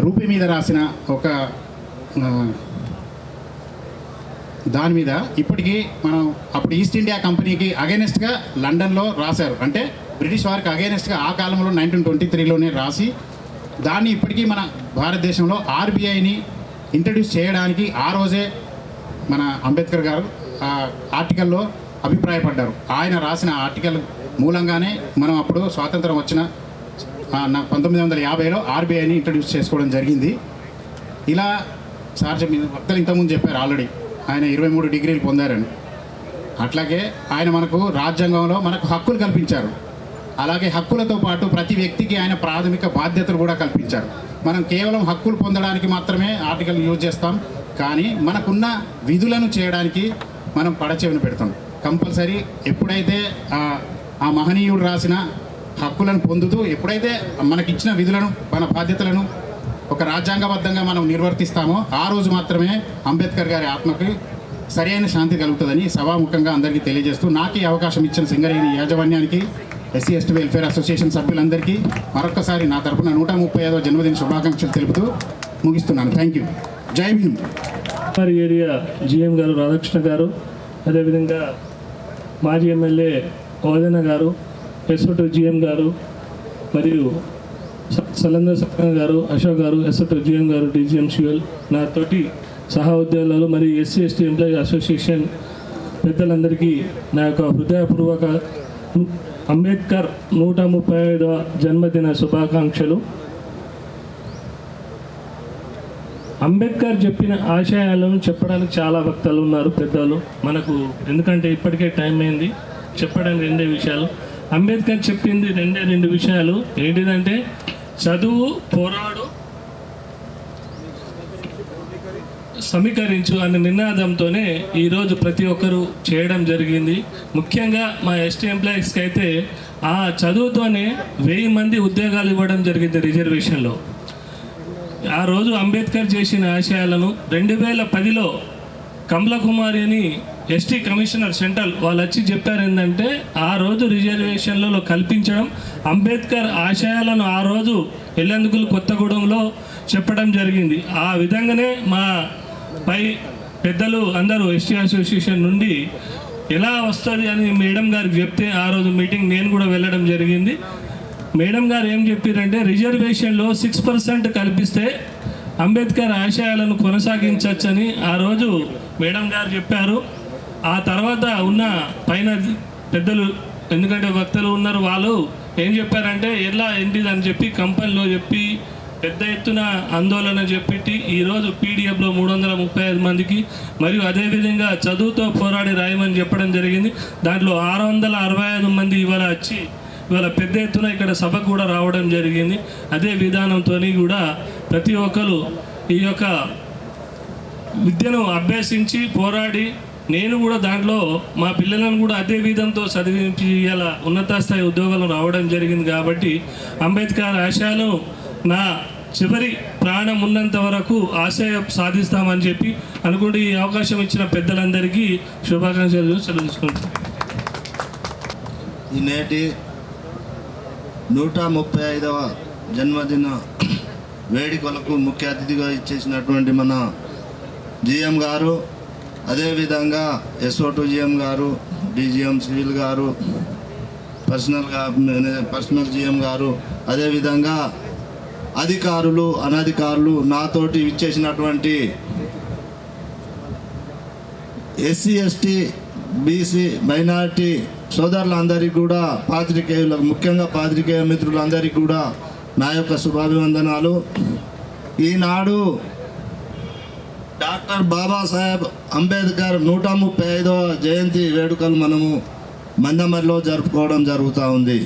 రూపీ మీద రాసిన ఒక దాని మీద ఇప్పటికీ మనం అప్పుడు ఈస్ట్ ఇండియా కంపెనీకి అగైనెస్ట్గా లండన్లో రాశారు. అంటే బ్రిటిష్ వారికి అగైనెస్ట్గా ఆ కాలంలో 1923లోనే రాసి, దాన్ని ఇప్పటికీ మన భారతదేశంలో ఆర్బీఐని ఇంట్రడ్యూస్ చేయడానికి ఆ రోజే మన అంబేద్కర్ గారు ఆ ఆర్టికల్లో అభిప్రాయపడ్డారు. ఆయన రాసిన ఆర్టికల్ మూలంగానే మనం అప్పుడు స్వాతంత్రం వచ్చిన 1950లో ఆర్బీఐని ఇంట్రడ్యూస్ చేసుకోవడం జరిగింది. ఇలా సార్ వక్తలు ఇంతకుముందు చెప్పారు ఆల్రెడీ, ఆయన 23 డిగ్రీలు పొందారని. అట్లాగే ఆయన మనకు రాజ్యాంగంలో మనకు హక్కులు కల్పించారు. అలాగే హక్కులతో పాటు ప్రతి వ్యక్తికి ఆయన ప్రాథమిక బాధ్యతలు కూడా కల్పించారు. మనం కేవలం హక్కులు పొందడానికి మాత్రమే ఆర్టికల్ యూజ్ చేస్తాం, కానీ మనకున్న విధులను చేయడానికి మనం పడచెవిన పెడతాం. కంపల్సరీ ఎప్పుడైతే ఆ మహనీయుడు రాసిన హక్కులను పొందుతూ, ఎప్పుడైతే మనకిచ్చిన విధులను, మన బాధ్యతలను ఒక రాజ్యాంగబద్ధంగా మనం నిర్వర్తిస్తామో ఆ రోజు మాత్రమే అంబేద్కర్ గారి ఆత్మకి సరైన శాంతి కలుగుతుందని సభాముఖంగా అందరికీ తెలియజేస్తూ, నాకు ఈ అవకాశం ఇచ్చిన సింగరేణి యాజమాన్యానికి, ఎస్సీ ఎస్టీ వెల్ఫేర్ అసోసియేషన్ సభ్యులందరికీ మరొకసారి నా తరఫున 135వ జన్మదిన శుభాకాంక్షలు తెలుపుతూ ముగిస్తున్నాను. Thank you. జై భీమ్. ఏరియా జిఎం గారు రాధాకృష్ణ గారు, అదేవిధంగా మాజీ ఎమ్మెల్యే ఓదెన గారు, SO2 GM గారు, మరియు సలంద్ర సత్యన గారు, అశోక్ గారు, SO2 GM గారు, DGM CL, నా తోటి సహా ఉద్యోగాలు మరియు SC ST ఎంప్లాయీ అసోసియేషన్ పెద్దలందరికీ నా యొక్క హృదయపూర్వక అంబేద్కర్ 135వ జన్మదిన శుభాకాంక్షలు. అంబేద్కర్ చెప్పిన ఆశయాలను చెప్పడానికి చాలా వక్తలు ఉన్నారు, పెద్దలు మనకు. ఎందుకంటే ఇప్పటికే టైం అయింది, చెప్పడానికి 2 విషయాలు. అంబేద్కర్ చెప్పింది 2 విషయాలు. ఏంటిదంటే చదువు, పోరాడు, సమీకరించు అనే నినాదంతోనే ఈరోజు ప్రతి ఒక్కరూ చేయడం జరిగింది. ముఖ్యంగా మా ఎస్టీ ఎంప్లాయీస్కి అయితే ఆ చదువుతోనే 1000 మంది ఉద్యోగాలు ఇవ్వడం జరిగింది రిజర్వేషన్లో. ఆ రోజు అంబేద్కర్ చేసిన ఆశయాలను 2010లో కమలకుమారి అని ఎస్టీ కమిషనర్ సెంట్రల్ వాళ్ళు వచ్చి చెప్పారు ఏంటంటే ఆ రోజు రిజర్వేషన్లలో కల్పించడం, అంబేద్కర్ ఆశయాలను ఆ రోజు ఎల్లందుకులు కొత్తగూడెంలో చెప్పడం జరిగింది. ఆ విధంగానే మా పై పెద్దలు అందరూ ఎస్టీ అసోసియేషన్ నుండి ఎలా వస్తుంది అని మేడం గారికి చెప్తే ఆ రోజు మీటింగ్ నేను కూడా వెళ్ళడం జరిగింది. మేడం గారు ఏం చెప్పారంటే రిజర్వేషన్లో 6% కల్పిస్తే అంబేద్కర్ ఆశయాలను కొనసాగించవచ్చని ఆ రోజు మేడం గారు చెప్పారు. ఆ తర్వాత ఉన్న పైన పెద్దలు, ఎందుకంటే వక్తలు ఉన్నారు, వాళ్ళు ఏం చెప్పారంటే ఎలా ఏంటిది అని చెప్పి కంపెనీలో చెప్పి పెద్ద ఎత్తున ఆందోళన చెప్పి ఈరోజు పీడిఎఫ్లో 335 మందికి మరియు అదేవిధంగా చదువుతో పోరాడి రాయమని చెప్పడం జరిగింది. దాంట్లో 665 మంది ఇవాళ వచ్చి ఇవాళ పెద్ద ఎత్తున ఇక్కడ సభకు కూడా రావడం జరిగింది. అదే విధానంతో కూడా ప్రతి ఒక్కరు ఈ యొక్క విద్యను అభ్యసించి పోరాడి, నేను కూడా దాంట్లో మా పిల్లలను కూడా అదే విధంతో చదివించి ఇలా ఉన్నత స్థాయి ఉద్యోగాలు రావడం జరిగింది. కాబట్టి అంబేద్కర్ ఆశయాలు నా చివరి ప్రాణం ఉన్నంత వరకు ఆశయం సాధిస్తామని చెప్పి అనుకుంటూ ఈ అవకాశం ఇచ్చిన పెద్దలందరికీ శుభాకాంక్షలు చెల్లించుకుంటాను. ఈ నేటి 135వ జన్మదిన వేడుకలకు ముఖ్య అతిథిగా ఇచ్చేసినటువంటి మన జిఎం గారు, అదేవిధంగా SO2 జిఎం గారు, DGM సివిల్ గారు, పర్సనల్ జిఎం గారు, అదేవిధంగా అధికారులు, అనధికారులు, నాతోటి ఇచ్చేసినటువంటి SC ST BC మైనారిటీ సోదరులందరికీ కూడా, పాత్రికేయులకు, ముఖ్యంగా పాత్రికేయ మిత్రులందరికీ కూడా నా యొక్క శుభాభివందనాలు. ఈనాడు డాక్టర్ బాబాసాహెబ్ అంబేద్కర్ 135వ జయంతి వేడుకలు మనము మందమరిలో జరుపుకోవడం జరుగుతూ ఉంది.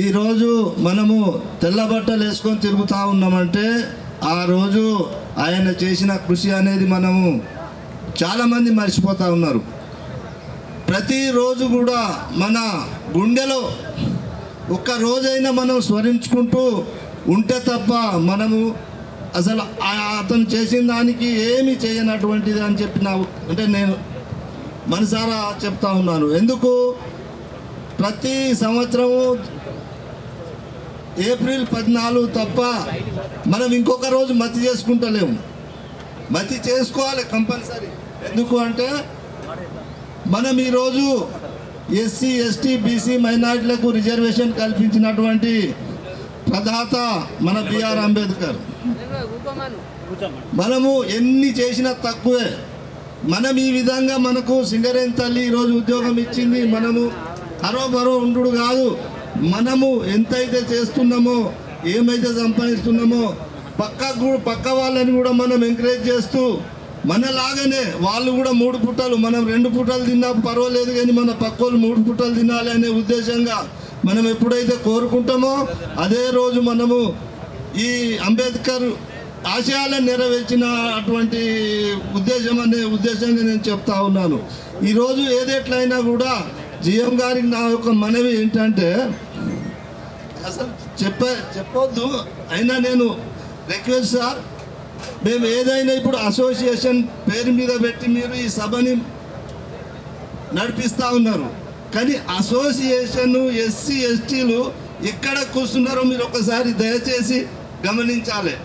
ఈరోజు మనము తెల్ల బట్టలు వేసుకొని తిరుగుతూ ఉన్నామంటే ఆ రోజు ఆయన చేసిన కృషి అనేది మనము చాలామంది మర్చిపోతూ ఉన్నారు. ప్రతిరోజు కూడా మన గుండెలో ఒక్క రోజైనా మనం స్మరించుకుంటూ ఉంటే తప్ప మనము అసలు అతను చేసిన దానికి ఏమీ చేయనటువంటిది అని చెప్పి అంటే నేను మనసారా చెప్తా ఉన్నాను. ఎందుకు ప్రతి సంవత్సరము ఏప్రిల్ 14 తప్ప మనం ఇంకొక రోజు మతి చేసుకుంటలేము. మతి చేసుకోవాలి కంపల్సరీ. ఎందుకు అంటే మనం ఈరోజు SC ST BC మైనారిటీలకు రిజర్వేషన్ కల్పించినటువంటి ప్రదాత మన బిఆర్ అంబేద్కర్. మనము ఎన్ని చేసినా తక్కువే. మనం ఈ విధంగా మనకు సింగరేణి తల్లి ఈరోజు ఉద్యోగం ఇచ్చింది. మనము హరోబరో ఉండు కాదు, మనము ఎంతైతే చేస్తున్నామో, ఏమైతే సంపాదిస్తున్నామో పక్క వాళ్ళని కూడా మనం ఎంకరేజ్ చేస్తూ మనలాగానే వాళ్ళు కూడా 3 పూటలు, మనం 2 పూటలు తిన్నా పర్వాలేదు కానీ మన పక్కోళ్ళు 3 పూటలు తినాలి అనే ఉద్దేశంగా మనం ఎప్పుడైతే కోరుకుంటామో అదే రోజు మనము ఈ అంబేద్కర్ ఆశయాలను నెరవేర్చిన అటువంటి ఉద్దేశంగా నేను చెప్తా ఉన్నాను. ఈరోజు ఏదెట్లయినా కూడా జిఎం గారికి నా యొక్క మనవి ఏంటంటే, అసలు చెప్పొద్దు అయినా నేను రిక్వెస్ట్ సార్, మేము ఏదైనా ఇప్పుడు అసోసియేషన్ పేరు మీద పెట్టి మీరు ఈ సభని నడిపిస్తూ ఉన్నారు, కానీ అసోసియేషన్ SC STలు ఎక్కడ కూర్చున్నారో మీరు ఒకసారి దయచేసి గమనించాలి.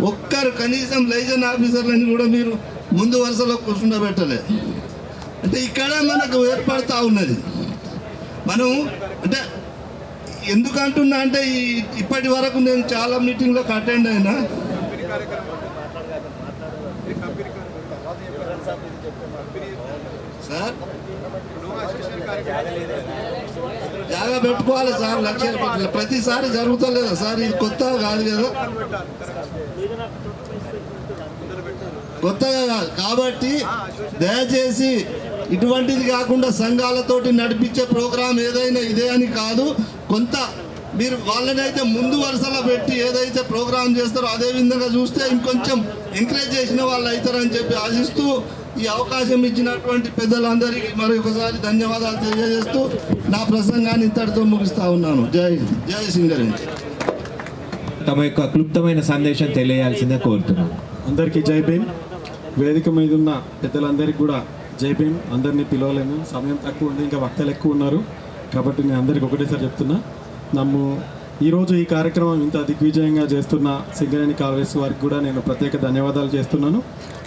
ఒక్కరు కనీసం లైజన్ ఆఫీసర్లని కూడా మీరు ముందు వరుసలో కూర్చుండబెట్టలే. అంటే ఇక్కడ మనకు ఏర్పడుతూ ఉన్నది. మనం అంటే ఎందుకంటున్నా అంటే ఇప్పటి వరకు నేను చాలా మీటింగ్లకు అటెండ్ అయినా, సార్ జాగా పెట్టుకోవాలి సార్, 1,00,000 ప్రతిసారి జరుగుతలేదా సార్? ఇది కొత్త కాదు కదా. కొత్తగా కాబట్టి దయచేసి ఇటువంటిది కాకుండా సంఘాలతోటి నడిపించే ప్రోగ్రాం ఏదైనా ఇదే అని కాదు, కొంత మీరు వాళ్ళని అయితే ముందు వరుసలో పెట్టి ఏదైతే ప్రోగ్రాం చేస్తారో అదే విధంగా చూస్తే ఇంకొంచెం ఎంకరేజ్ చేసిన వాళ్ళు అవుతారని చెప్పి ఆశిస్తూ ఈ అవకాశం ఇచ్చినటువంటి పెద్దలందరికీ మరొకసారి ధన్యవాదాలు తెలియజేస్తూ నా ప్రసంగాన్ని ఇంతటితో ముగిస్తా ఉన్నాను. జై సింగరేణి. తమ యొక్క క్లుప్తమైన సందేశం తెలియాల్సిందే కోరుతున్నాను. అందరికీ జై భీమ్. వేదిక మీద ఉన్న పెద్దలందరికీ కూడా జై భీమ్. అందరినీ పిలవలేము, సమయం తక్కువ ఉంది, ఇంకా వక్తలు ఎక్కువ ఉన్నారు కాబట్టి నేను అందరికీ ఒకటేసారి చెప్తున్నా. ఈరోజు ఈ కార్యక్రమం ఇంత దిగ్విజయంగా చేస్తున్న సింగరేణి కాంగ్రెస్ వారికి కూడా నేను ప్రత్యేక ధన్యవాదాలు చేస్తున్నాను.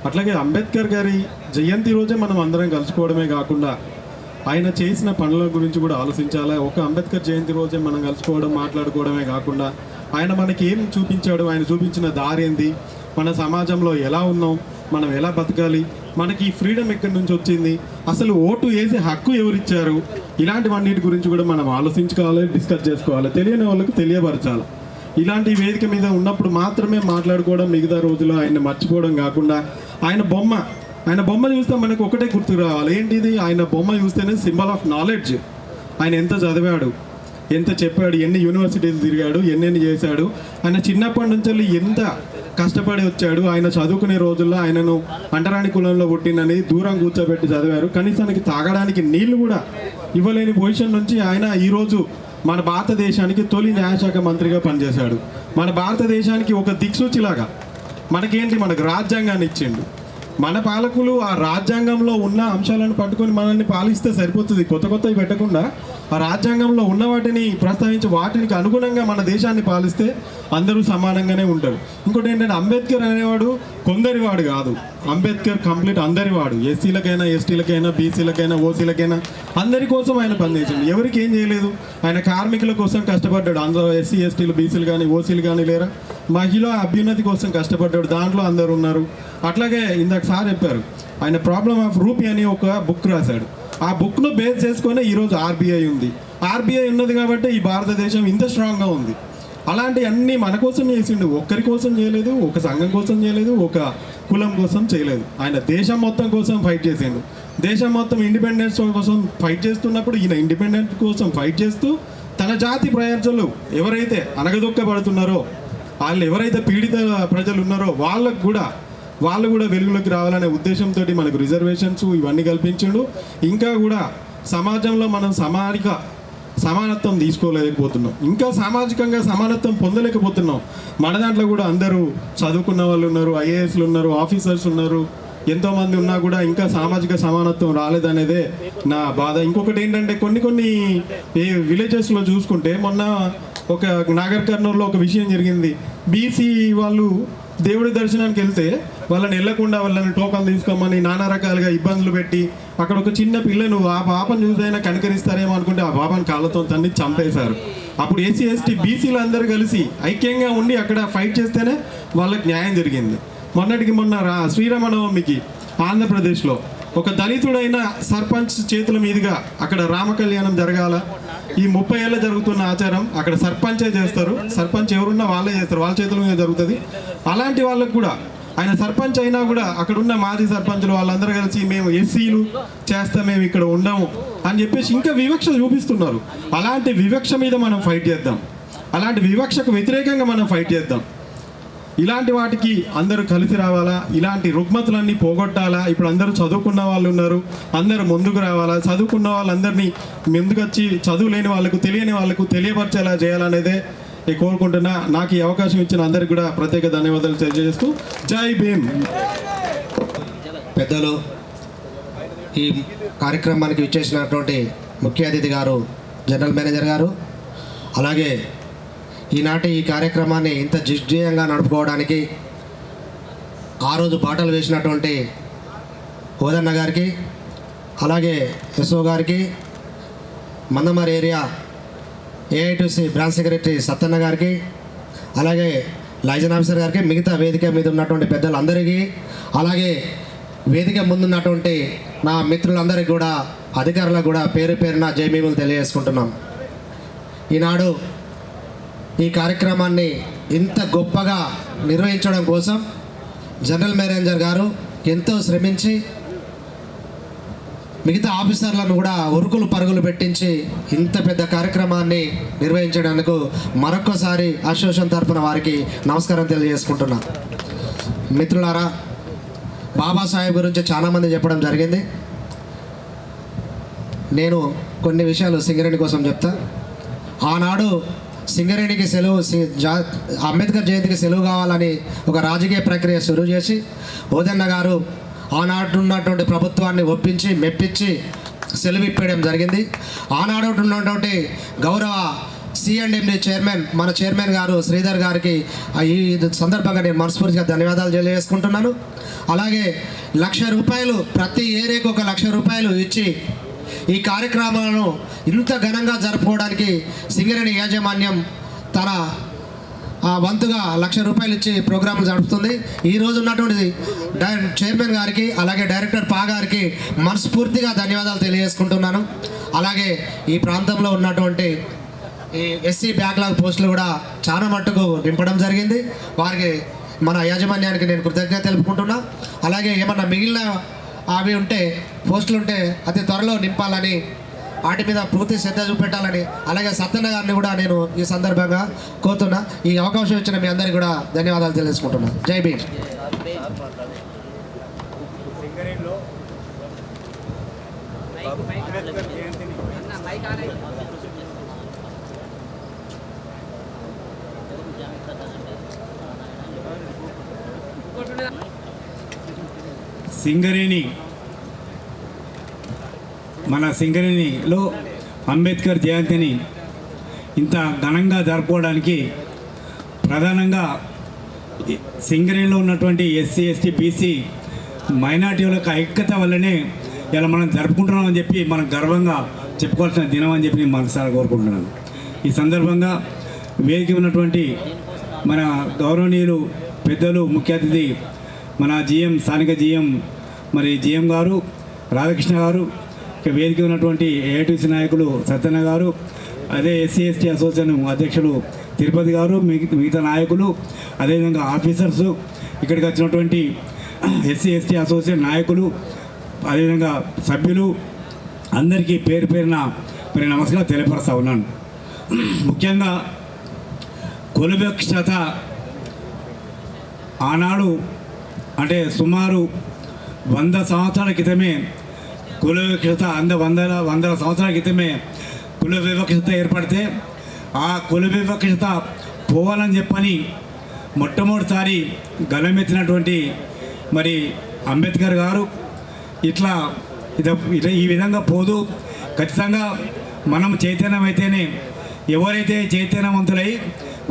అట్లాగే అంబేద్కర్ గారి జయంతి రోజే మనం అందరం కలుసుకోవడమే కాకుండా ఆయన చేసిన పనుల గురించి కూడా ఆలోచించాలి. ఒక అంబేద్కర్ జయంతి రోజే మనం కలుసుకోవడం మాట్లాడుకోవడమే కాకుండా ఆయన మనకి ఏం చూపించాడు, ఆయన చూపించిన దారి ఏంది, మన సమాజంలో ఎలా ఉన్నాం, మనం ఎలా బతకాలి, మనకి ఈ ఫ్రీడమ్ ఎక్కడి నుంచి వచ్చింది, అసలు ఓటు వేసే హక్కు ఎవరిచ్చారు, ఇలాంటివన్నిటి గురించి కూడా మనం ఆలోచించుకోవాలి, డిస్కస్ చేసుకోవాలి, తెలియని వాళ్ళకు తెలియపరచాలి. ఇలాంటి వేదిక మీద ఉన్నప్పుడు మాత్రమే మాట్లాడుకోవడం, మిగతా రోజుల్లో ఆయన మర్చిపోవడం కాకుండా ఆయన బొమ్మ చూస్తే మనకు ఒకటే గుర్తుకు రావాలి. ఏంటిది? ఆయన బొమ్మ చూస్తేనే సింబల్ ఆఫ్ నాలెడ్జ్. ఆయన ఎంత చదివాడు, ఎంత చెప్పాడు, ఎన్ని యూనివర్సిటీలు తిరిగాడు, ఎన్నెన్ని చేశాడు, ఆయన చిన్నప్పటి నుంచి ఎంత కష్టపడి వచ్చాడు. ఆయన చదువుకునే రోజుల్లో ఆయనను అంటరాని కులంలో పుట్టినని దూరం కూర్చోబెట్టి చదివారు. కనీసానికి తాగడానికి నీళ్లు కూడా ఇవ్వలేని పొజిషన్ నుంచి ఆయన ఈరోజు మన భారతదేశానికి తొలి న్యాయశాఖ మంత్రిగా పనిచేశాడు. మన భారతదేశానికి ఒక దిక్సూచిలాగా మనకు రాజ్యాంగాన్ని ఇచ్చిండు. మన పాలకులు ఆ రాజ్యాంగంలో ఉన్న అంశాలను పట్టుకొని మనల్ని పాలిస్తే సరిపోతుంది. కొత్తవి పెట్టకుండా ఆ రాజ్యాంగంలో ఉన్న వాటిని ప్రస్తావించి వాటికి అనుగుణంగా మన దేశాన్ని పాలిస్తే అందరూ సమానంగానే ఉంటారు. ఇంకోటి ఏంటంటే అంబేద్కర్ అనేవాడు కొందరివాడు కాదు. అంబేద్కర్ కంప్లీట్ అందరివాడు. ఎస్సీలకైనా, ఎస్టీలకైనా, బీసీలకైనా, ఓసీలకైనా అందరి కోసం ఆయన పనిచేసిండు. ఎవరికి ఏం చేయలేదు. ఆయన కార్మికుల కోసం కష్టపడ్డాడు. అందులో ఎస్సీ, ఎస్టీలు, బీసీలు కానీ, ఓసీలు కానీ లేరా. మహిళ అభ్యున్నతి కోసం కష్టపడ్డాడు. దాంట్లో అందరు ఉన్నారు. అట్లాగే ఇందాక సార్ చెప్పారు, ఆయన ప్రాబ్లమ్ ఆఫ్ రూపీ అని ఒక బుక్ రాశాడు. ఆ బుక్ను బేస్ చేసుకొని ఈరోజు ఆర్బీఐ ఉంది. ఆర్బీఐ ఉన్నది కాబట్టి ఈ భారతదేశం ఇంత స్ట్రాంగ్గా ఉంది. అలాంటి అన్నీ మన కోసం చేసిండు. ఒక్కరి కోసం చేయలేదు, ఒక సంఘం కోసం చేయలేదు, ఒక కులం కోసం చేయలేదు. ఆయన దేశం మొత్తం కోసం ఫైట్ చేసిండు. దేశం మొత్తం ఇండిపెండెన్స్ కోసం ఫైట్ చేస్తున్నప్పుడు ఈయన ఇండిపెండెన్స్ కోసం ఫైట్ చేస్తూ తన జాతి ప్రజలు ఎవరైతే అనగదొక్కబడుతున్నారో, వాళ్ళు ఎవరైతే పీడిత ప్రజలు ఉన్నారో వాళ్ళు కూడా వెలుగులోకి రావాలనే ఉద్దేశంతో మనకు రిజర్వేషన్స్ ఇవన్నీ కల్పించిండు. ఇంకా కూడా సమాజంలో మనం సమానత్వం తీసుకోలేకపోతున్నాం. ఇంకా సామాజికంగా సమానత్వం పొందలేకపోతున్నాం. మన దాంట్లో కూడా అందరూ చదువుకున్న వాళ్ళు ఉన్నారు, ఐఏఎస్లు ఉన్నారు, ఆఫీసర్స్ ఉన్నారు, ఎంతోమంది ఉన్నా కూడా ఇంకా సామాజిక సమానత్వం రాలేదనేదే నా బాధ. ఇంకొకటి ఏంటంటే కొన్ని విలేజెస్లో చూసుకుంటే మొన్న ఒక నాగర్ కర్నూలులో ఒక విషయం జరిగింది. బీసీ వాళ్ళు దేవుడి దర్శనానికి వెళ్తే వాళ్ళని వెళ్ళకుండా వాళ్ళని టోకన్ తీసుకోమని నానా రకాలుగా ఇబ్బందులు పెట్టి అక్కడ ఒక చిన్న పిల్లను ఆ పాపను చూసైనా కనికరిస్తారేమో అనుకుంటే ఆ పాపను కాళ్ళతో తన్ని చంపేశారు. అప్పుడు ఎస్సీ, ఎస్టీ, బీసీలు అందరూ కలిసి ఐక్యంగా ఉండి అక్కడ ఫైట్ చేస్తేనే వాళ్ళకి న్యాయం జరిగింది. మొన్న శ్రీరామనవమికి ఆంధ్రప్రదేశ్లో ఒక దళితుడైన సర్పంచ్ చేతుల మీదుగా అక్కడ రామ కళ్యాణం జరగాల. ఈ 30 ఏళ్ళ జరుగుతున్న ఆచారం అక్కడ సర్పంచే చేస్తారు. సర్పంచ్ ఎవరున్నా వాళ్ళే చేస్తారు, వాళ్ళ చేతుల మీద జరుగుతుంది. అలాంటి వాళ్ళకు కూడా ఆయన సర్పంచ్ అయినా కూడా అక్కడున్న మాజీ సర్పంచులు వాళ్ళందరూ కలిసి మేము ఎస్సీలు చేస్తాం, మేము ఇక్కడ ఉండము అని చెప్పేసి ఇంకా వివక్ష చూపిస్తున్నారు. అలాంటి వివక్ష మీద మనం ఫైట్ చేద్దాం. అలాంటి వివక్షకు వ్యతిరేకంగా మనం ఫైట్ చేద్దాం. ఇలాంటి వాటికి అందరూ కలిసి రావాలా, ఇలాంటి రుగ్మతులన్నీ పోగొట్టాలా. ఇప్పుడు అందరూ చదువుకున్న వాళ్ళు ఉన్నారు, అందరూ ముందుకు రావాలా. చదువుకున్న వాళ్ళందరినీ ముందుకొచ్చి చదువు లేని వాళ్ళకు, తెలియని వాళ్ళకు తెలియపరిచేలా చేయాలనేదే కోరుకుంటున్నా. నాకు ఈ అవకాశం ఇచ్చిన అందరికి కూడా ప్రత్యేక ధన్యవాదాలు తెలియజేస్తూ జై భీమ్. పెద్దలు, ఈ కార్యక్రమానికి విచ్చేసినటువంటి ముఖ్య అతిథి గారు, జనరల్ మేనేజర్ గారు, అలాగే ఈనాటి ఈ కార్యక్రమాన్ని ఇంత దిగ్విజయంగా నడుపుకోవడానికి ఆ రోజు బాటలు వేసినటువంటి ఓదన్న గారికి, అలాగే ఎస్ఓ గారికి, Mandamarri area AITC branch secretary Sattanna గారికి, అలాగే లైజన్ ఆఫీసర్ గారికి, మిగతా వేదిక మీద ఉన్నటువంటి పెద్దలందరికీ, అలాగే వేదిక ముందున్నటువంటి నా మిత్రులందరికీ కూడా, అధికారులకు కూడా పేరు పేరున జైమీములు తెలియజేసుకుంటున్నాం. ఈనాడు ఈ కార్యక్రమాన్ని ఇంత గొప్పగా నిర్వహించడం కోసం జనరల్ మేనేజర్ గారు, ఎంతో శ్రమించి మిగతా ఆఫీసర్లను కూడా ఉరుకులు పరుగులు పెట్టించి ఇంత పెద్ద కార్యక్రమాన్ని నిర్వహించడానికి మరొక్కసారి అసోసియేషన్ తరపున వారికి నమస్కారం తెలియజేసుకుంటున్నా. మిత్రులారా, బాబాసాహెబ్ గురించి చాలామంది చెప్పడం జరిగింది. నేను కొన్ని విషయాలు సింగరేణి కోసం చెప్తా. ఆనాడు సింగరేణికి సెలవు అంబేద్కర్ జయంతికి సెలవు కావాలని ఒక రాజకీయ ప్రక్రియ షురూ చేసి ఓదన్న గారు ఆనాడు ఉన్నటువంటి ప్రభుత్వాన్ని ఒప్పించి మెప్పించి సెలవు ఇప్పేయడం జరిగింది. ఆనాడు ఉన్నటువంటి గౌరవ C&MD చైర్మన్ మన చైర్మన్ గారు శ్రీధర్ గారికి ఈ సందర్భంగా నేను మనస్ఫూర్తిగా ధన్యవాదాలు తెలియజేసుకుంటున్నాను. అలాగే ₹1,00,000 ప్రతి ఏరియాకు ₹1,00,000 ఇచ్చి ఈ కార్యక్రమాలను ఇంత ఘనంగా జరుపుకోవడానికి సింగరేణి యాజమాన్యం తన వంతుగా ₹1,00,000 ఇచ్చి ప్రోగ్రాంలు జరుపుతుంది. ఈరోజు ఉన్నటువంటి చైర్మన్ గారికి అలాగే డైరెక్టర్ పా గారికి మనస్ఫూర్తిగా ధన్యవాదాలు తెలియజేసుకుంటున్నాను. అలాగే ఈ ప్రాంతంలో ఉన్నటువంటి ఈ SC బ్యాక్లాగ్ పోస్టులు కూడా చాలా మట్టుకు నింపడం జరిగింది. వారికి మన యాజమాన్యానికి నేను కృతజ్ఞత తెలుపుకుంటున్నా. అలాగే ఏమన్నా మిగిలిన అవి ఉంటే పోస్టులు ఉంటే అతి త్వరలో నింపాలని, వాటి మీద పూర్తి శ్రద్ధ చూపెట్టాలని, అలాగే సత్యన్న గారిని కూడా నేను ఈ సందర్భంగా కోరుతున్నా. ఈ అవకాశం ఇచ్చిన మీ అందరికీ కూడా ధన్యవాదాలు తెలియజేసుకుంటున్నా. జై భీమ్. సింగరేణి మన సింగరేణిలో అంబేద్కర్ జయంతిని ఇంత ఘనంగా జరుపుకోవడానికి ప్రధానంగా సింగరేణిలో ఉన్నటువంటి SC, ST, BC మైనార్టీల యొక్క ఐక్యత వల్లనే ఇలా మనం జరుపుకుంటున్నామని చెప్పి మనం గర్వంగా చెప్పుకోవాల్సిన దినం అని చెప్పి నేను మనసారా కోరుకుంటున్నాను. ఈ సందర్భంగా వేదిక ఉన్నటువంటి మన గౌరవనీయులు పెద్దలు ముఖ్య అతిథి మన స్థానిక GM మరి GM గారు రాధాకృష్ణ గారు, వేదిక ఉన్నటువంటి AITC నాయకులు సత్యన్న గారు, అదే SC, ST అసోసియేషన్ అధ్యక్షులు తిరుపతి గారు, మిగతా నాయకులు, అదేవిధంగా ఆఫీసర్సు, ఇక్కడికి వచ్చినటువంటి SC, ST అసోసియేషన్ నాయకులు, అదేవిధంగా సభ్యులు అందరికీ పేరు పేరున మరి నమస్కారం తెలియపరుస్తూ ఉన్నాను. ముఖ్యంగా కుల వివక్షత ఆనాడు అంటే సుమారు 100 సంవత్సరాల క్రితమే కుల వివక్షత వందల సంవత్సరాల క్రితమే కుల వివక్షత ఏర్పడితే ఆ కుల వివక్షత పోవాలని చెప్పని మొట్టమొదటిసారి గలమెత్తినటువంటి మరి అంబేద్కర్ గారు ఇట్లా ఈ విధంగా పోదు, ఖచ్చితంగా మనం చైతన్యమైతేనే, ఎవరైతే చైతన్యవంతులై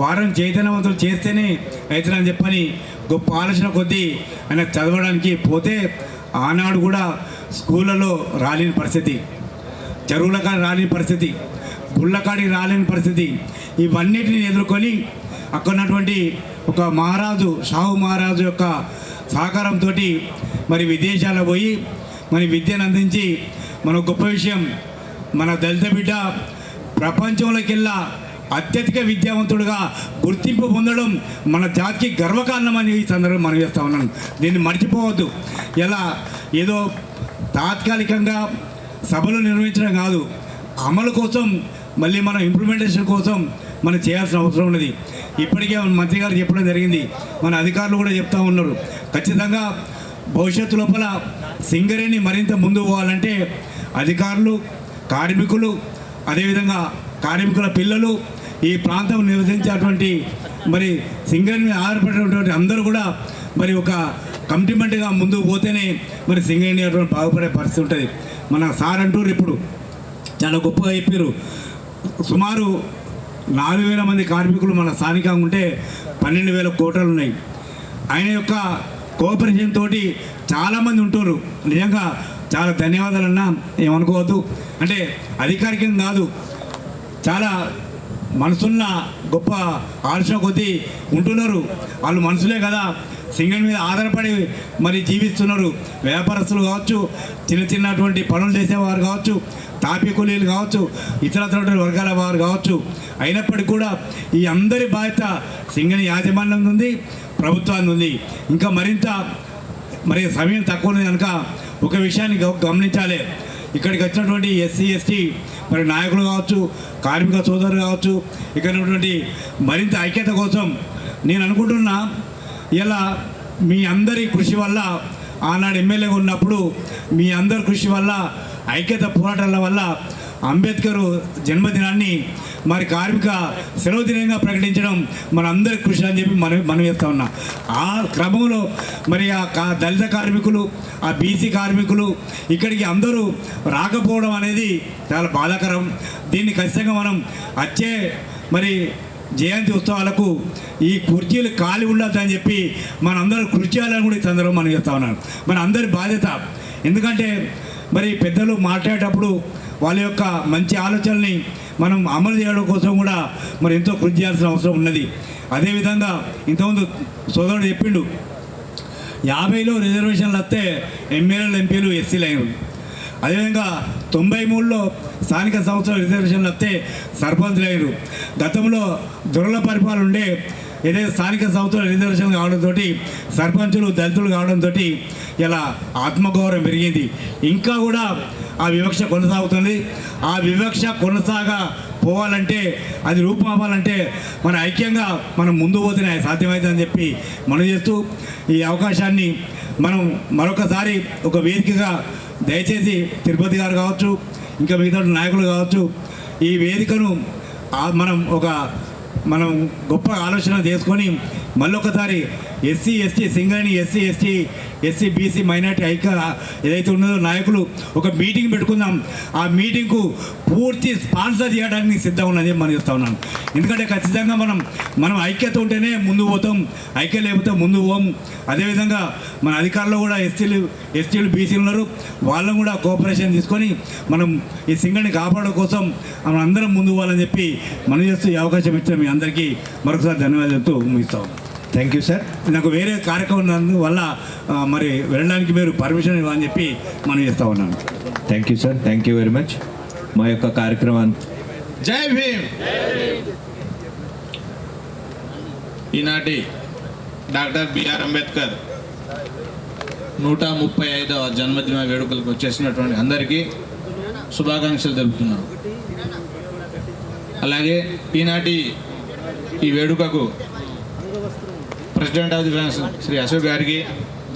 వారిని చైతన్యవంతులు చేస్తేనే అవుతారని చెప్పని గొప్ప ఆలోచన కొద్దీ ఆయన చదవడానికి పోతే ఆనాడు కూడా స్కూళ్ళలో రాలేని పరిస్థితి, చెరువుల కాడ రాలేని పరిస్థితి, గుళ్ళ కాడికి రాలేని పరిస్థితి, ఇవన్నిటిని ఎదుర్కొని అక్కడ ఉన్నటువంటి ఒక మహారాజు షాహు మహారాజు యొక్క సహకారంతో మరి విదేశాలకు పోయి మరి విద్యను అందించి మన గొప్ప విషయం మన దళిత బిడ్డ ప్రపంచంలోకెల్లా అత్యధిక విద్యావంతుడుగా గుర్తింపు పొందడం మన జాతికి గర్వకారణమని ఈ సందర్భంగా మనం చేస్తూ ఉన్నాను. దీన్ని మర్చిపోవద్దు. ఇలా ఏదో తాత్కాలికంగా సభలు నిర్వహించడం కాదు, అమలు కోసం మళ్ళీ మనం ఇంప్లిమెంటేషన్ కోసం మనం చేయాల్సిన అవసరం ఉన్నది. ఇప్పటికే మంత్రి గారు చెప్పడం జరిగింది, మన అధికారులు కూడా చెప్తూ ఉన్నారు. ఖచ్చితంగా భవిష్యత్తు లోపల సింగరేణి మరింత ముందు పోవాలంటే అధికారులు, కార్మికులు, అదేవిధంగా కార్మికుల పిల్లలు, ఈ ప్రాంతం నివసించేటువంటి మరి సింగరేణి మీద ఆధారపడినటువంటి అందరూ కూడా మరి ఒక కమిట్మెంట్గా ముందుకు పోతేనే మరి సింగరేణి అటువంటి బాగుపడే పరిస్థితి ఉంటుంది. మన సార్ అంటూరు ఇప్పుడు చాలా గొప్పగా చెప్పారు. సుమారు 4,000 మంది కార్మికులు మన స్థానికంగా ఉంటే 12,000 కోట్లు ఉన్నాయి. ఆయన యొక్క కోఆపరేషన్ తోటి చాలామంది ఉంటున్నారు. నిజంగా చాలా ధన్యవాదాలన్నా, ఏమనుకోవద్దు. అంటే అధికారికంగా కాదు, చాలా మనసున్న గొప్ప ఆలోచన కొద్దీ ఉంటున్నారు. వాళ్ళు మనుషులే కదా, సింగరేణి మీద ఆధారపడి మరి జీవిస్తున్నారు. వ్యాపారస్తులు కావచ్చు, చిన్నటువంటి పనులు చేసేవారు కావచ్చు, తాపీ కూలీలు కావచ్చు, ఇతర వర్గాల వారు కావచ్చు. అయినప్పటికీ కూడా ఈ అందరి బాధ్యత సింగరేణి యాజమాన్యం ఉంది, ప్రభుత్వాన్ని ఉంది. ఇంకా మరింత మరి సమయం తక్కువ ఉంది కనుక ఒక విషయాన్ని గమనించాలి. ఇక్కడికి వచ్చినటువంటి ఎస్సీ ఎస్టీ మరి నాయకులు కావచ్చు, కార్మిక సోదరులు కావచ్చు, ఇక్కడ ఉన్నటువంటి మరింత ఐక్యత కోసం నేను అనుకుంటున్నా, ఇలా మీ అందరి కృషి వల్ల ఆనాడు ఎమ్మెల్యేగా ఉన్నప్పుడు మీ అందరి కృషి వల్ల, ఐక్యత పోరాటాల వల్ల అంబేద్కర్ జన్మదినాన్ని మరి కార్మిక సెలవు దినంగా ప్రకటించడం మన అందరి కృషి అని చెప్పి మనం చేస్తూ ఉన్నాం. ఆ క్రమంలో మరి ఆ దళిత కార్మికులు, ఆ బీసీ కార్మికులు ఇక్కడికి అందరూ రాకపోవడం అనేది చాలా బాధాకరం. దీన్ని ఖచ్చితంగా మనం వచ్చే మరి జయంతి ఉత్సవాలకు ఈ కుర్చీలు ఖాళీ ఉండొద్దని చెప్పి మనందరూ కృషి చేయాలని కూడా ఈ సందర్భంగా మనం చేస్తూ ఉన్నాను. మన అందరి బాధ్యత. ఎందుకంటే మరి పెద్దలు మాట్లాడేటప్పుడు వాళ్ళ యొక్క మంచి ఆలోచనల్ని మనం అమలు చేయడం కోసం కూడా మరి ఎంతో కృషి చేయాల్సిన అవసరం ఉన్నది. అదేవిధంగా ఇంతకుముందు సోదరుడు చెప్పిండు, 50లో రిజర్వేషన్లు వస్తే ఎమ్మెల్యేలు ఎంపీలు ఎస్సీలు అయినారు. అదేవిధంగా 93లో స్థానిక సంస్థల రిజర్వేషన్లు వస్తే సర్పంచ్లు అయినారు. గతంలో దొరల పరిపాలన ఉండే ఏదైతే స్థానిక సంస్థల రిజర్వేషన్లు కావడంతో సర్పంచులు దళితులు కావడంతో ఇలా ఆత్మగౌరవం పెరిగింది. ఇంకా కూడా ఆ వివక్ష కొనసాగుతుంది. ఆ వివక్ష పోవాలంటే, అది రూపుమాపాలంటే మన ఐక్యంగా మనం ముందు పోతేనే సాధ్యమవుతుందని చెప్పి మనం చేస్తూ ఈ అవకాశాన్ని మనం మరొకసారి ఒక వేదికగా దయచేసి తిరుపతి గారు కావచ్చు, ఇంకా మిగతా నాయకులు కావచ్చు, ఈ వేదికను మనం గొప్ప ఆలోచన చేసుకొని మళ్ళొకసారి SC ST Singareni SC BC minority ఐక్య ఏదైతే ఉన్నదో నాయకులు ఒక మీటింగ్ పెట్టుకుందాం. ఆ మీటింగ్కు పూర్తి స్పాన్సర్ చేయడానికి సిద్ధంగా ఉన్నది మనం చెప్తా ఉన్నాను. ఎందుకంటే ఖచ్చితంగా మనం ఐక్యత ఉంటేనే ముందు పోతాం, ఐక్యం లేకపోతే ముందు పోము. అదేవిధంగా మన అధికారులు కూడా ఎస్టీలు బీసీలు ఉన్నారు, వాళ్ళని కూడా కోఆపరేషన్ తీసుకొని మనం ఈ సింగరేణిని కాపాడడం కోసం మనం అందరం ముందు పోవాలని చెప్పి మనం చేస్తూ ఈ అవకాశం ఇచ్చిన మీ అందరికీ మరొకసారి ధన్యవాదాలు చెప్తూ ముగిస్తాం. Thank you sir. నాకు వేరే కార్యక్రమం వల్ల మరి వెళ్ళడానికి మీరు పర్మిషన్ ఇవ్వని చెప్పి మనం చేస్తూ ఉన్నాను. Thank you sir. Thank you very much. మా యొక్క కార్యక్రమాన్ని జై భీమ్. ఈనాటి డాక్టర్ బిఆర్ అంబేద్కర్ 135వ జన్మదిన వేడుకలకు వచ్చేసినటువంటి అందరికీ శుభాకాంక్షలు తెలుపుతున్నాను. అలాగే ఈనాటి ఈ వేడుకకు president of the France Shri Ashok గారికి,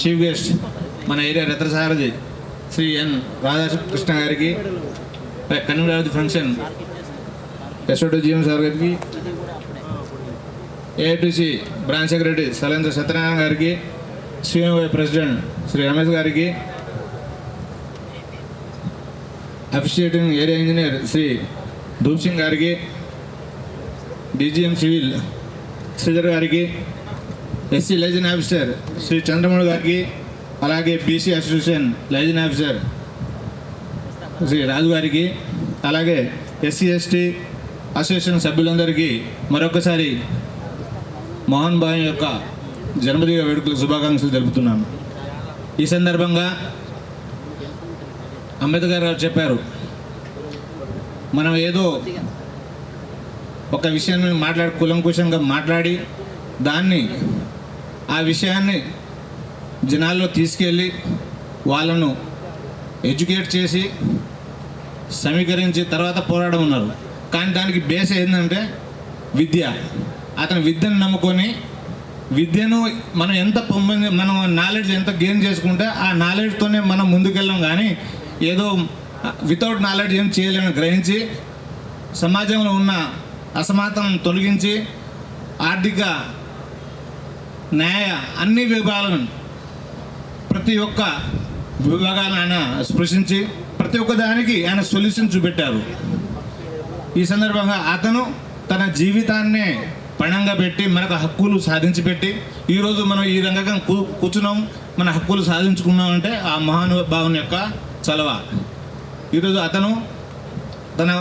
చీఫ్ గెస్ట్ మన ఏరియా రత్నసారథి శ్రీ ఎన్ రాధాకృష్ణ గారికి, convener of the function SO2 GM sir గారికి, AITC branch secretary Salendra Satyanarayana గారికి, CMY ప్రెసిడెంట్ శ్రీ రమేష్ గారికి, officiating area engineer Shri dhoop Singh గారికి, DGM సివిల్ శ్రీధర్ గారికి, SC liaison officer Shri Chandramouli గారికి, అలాగే BC association liaison officer Shri Raju గారికి, అలాగే SC ST అసోసియేషన్ సభ్యులందరికీ మరొకసారి మోహన్ భాయ్ యొక్క జన్మదిన వేడుకలకు శుభాకాంక్షలు తెలుపుతున్నాను. ఈ సందర్భంగా అంబేద్కర్ గారు చెప్పారు, మనం ఏదో ఒక విషయాన్ని కూలంకుషంగా మాట్లాడి ఆ విషయాన్ని జనాల్లో తీసుకెళ్ళి వాళ్ళను ఎడ్యుకేట్ చేసి సమీకరించి తర్వాత పోరాటం ఉన్నారు. కానీ దానికి బేస్ ఏంటంటే విద్య. అతను విద్యను నమ్ముకొని విద్యను మనం నాలెడ్జ్ ఎంత గెయిన్ చేసుకుంటే ఆ నాలెడ్జ్తోనే మనం ముందుకెళ్ళాం. కానీ ఏదో వితౌట్ నాలెడ్జ్ ఏం చేయలేమని గ్రహించి సమాజంలో ఉన్న అసమానతను తొలగించి ఆర్థిక న్యాయ అన్ని విభాగాలను ప్రతి ఒక్క విభాగాలను ఆయన స్పృశించి ప్రతి ఒక్క దానికి ఆయన సొల్యూషన్ చూపెట్టారు. ఈ సందర్భంగా అతను తన జీవితాన్నే పణంగా పెట్టి మనకు హక్కులు సాధించి పెట్టి ఈరోజు మనం ఈ రంగంగా కూర్చున్నాం, మన హక్కులు సాధించుకున్నాం అంటే ఆ మహానుభావుని యొక్క చలవ. ఈరోజు అతను తన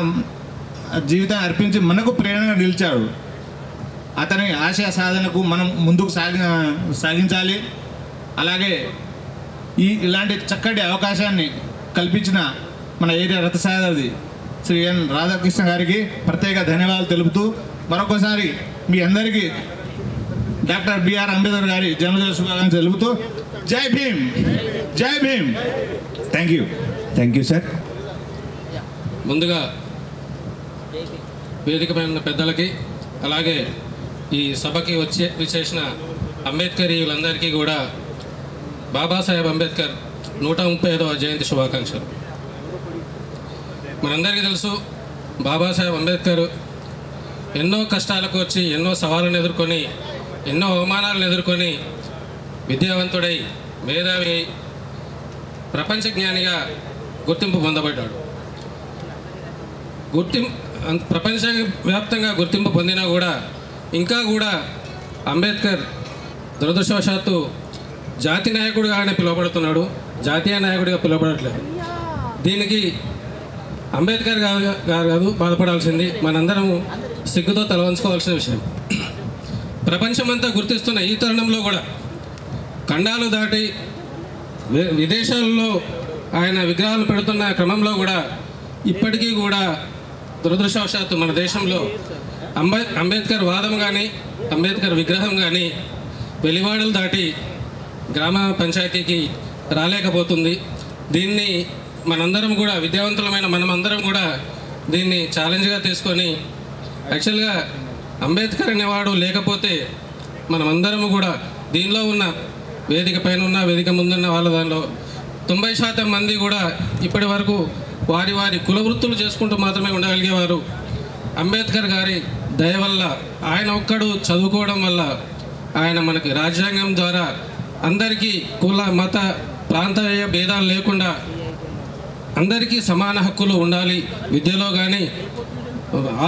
జీవితాన్ని అర్పించి మనకు ప్రేరణగా నిలిచాడు. అతని ఆశయ సాధనకు మనం ముందుకు సాగించాలి. అలాగే ఇలాంటి చక్కటి అవకాశాన్ని కల్పించిన మన ఏరియా రథసారథి శ్రీ ఎన్ రాధాకృష్ణ గారికి ప్రత్యేక ధన్యవాదాలు తెలుపుతూ మరొకసారి మీ అందరికీ డాక్టర్ బిఆర్ అంబేద్కర్ గారి జన్మదిన శుభాకాంక్షలు తెలుపుతూ జై Bhim, Jai Bhim. Thank you sir. ముందుగా వేదికపై ఉన్న పెద్దలకి, అలాగే ఈ సభకి విచ్చేసిన అంబేద్కరీయులందరికీ కూడా బాబాసాహెబ్ అంబేద్కర్ 135వ జయంతి శుభాకాంక్షలు. మనందరికీ తెలుసు, బాబాసాహెబ్ అంబేద్కర్ ఎన్నో కష్టాలకు వచ్చి, ఎన్నో సవాళ్ళను ఎదుర్కొని, ఎన్నో అవమానాలను ఎదుర్కొని విద్యావంతుడై, మేధావి, ప్రపంచ జ్ఞానిగా గుర్తింపు పొందబడ్డాడు. ప్రపంచవ్యాప్తంగా గుర్తింపు పొందినా కూడా ఇంకా కూడా అంబేద్కర్ దురదృష్టవశాత్తు జాతి నాయకుడిగానే పిలువబడుతున్నాడు, జాతీయ నాయకుడిగా పిలువబడట్లేదు. దీనికి అంబేద్కర్ గారు కాదు బాధపడాల్సింది, మనందరము సిగ్గుతో తలవంచుకోవాల్సిన విషయం. ప్రపంచమంతా గుర్తిస్తున్న ఈ తరుణంలో కూడా ఖండాలు దాటి విదేశాల్లో ఆయన విగ్రహాలు పెడుతున్న క్రమంలో కూడా ఇప్పటికీ కూడా దురదృష్టవశాత్తు మన దేశంలో అంబేద్కర్ వాదం కానీ, అంబేద్కర్ విగ్రహం కానీ వెలివాడలు దాటి గ్రామ పంచాయతీకి రాలేకపోతుంది. దీన్ని మనందరం కూడా, విద్యావంతులమైన మనమందరం కూడా దీన్ని ఛాలెంజ్గా తీసుకొని, యాక్చువల్గా అంబేద్కర్ అనేవాడు లేకపోతే మనమందరము కూడా దీనిలో ఉన్న వేదిక పైన ఉన్న, వేదిక ముందున్న వాళ్ళ దానిలో 90% మంది కూడా ఇప్పటి వరకు వారి వారి కుల వృత్తులు చేసుకుంటూ మాత్రమే ఉండగలిగేవారు. అంబేద్కర్ గారి దయ వల్ల, ఆయన ఒక్కడు చదువుకోవడం వల్ల, ఆయన మనకి రాజ్యాంగం ద్వారా అందరికీ కుల, మత, ప్రాంతీయ భేదాలు లేకుండా అందరికీ సమాన హక్కులు ఉండాలి, విద్యలో కానీ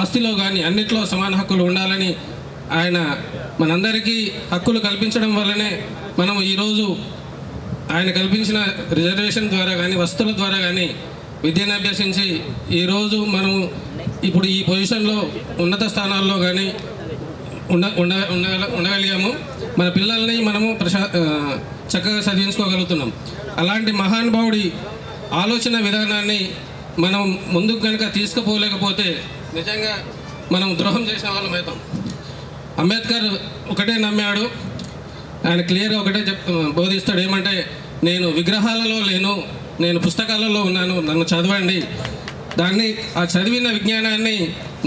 ఆస్తిలో కానీ అన్నిట్లో సమాన హక్కులు ఉండాలని ఆయన మనందరికీ హక్కులు కల్పించడం వల్లనే మనం ఈరోజు ఆయన కల్పించిన రిజర్వేషన్ ద్వారా కానీ, వసతుల ద్వారా కానీ విద్యను అభ్యసించి ఈరోజు మనం ఇప్పుడు ఈ పొజిషన్లో ఉన్నత స్థానాల్లో కానీ ఉండగలిగాము. మన పిల్లల్ని మనము చక్కగా చదివించుకోగలుగుతున్నాం. అలాంటి మహానుభావుడి ఆలోచన విధానాన్ని మనం ముందుకు కనుక తీసుకుపోలేకపోతే నిజంగా మనం ద్రోహం చేసిన వాళ్ళం అవుతాం. అంబేద్కర్ ఒకటే నమ్మాడు, ఆయన క్లియర్గా ఒకటే బోధిస్తాడు, ఏమంటే నేను విగ్రహాలలో లేను, నేను పుస్తకాలలో ఉన్నాను, నన్ను చదవండి, దాన్ని ఆ చదివిన విజ్ఞానాన్ని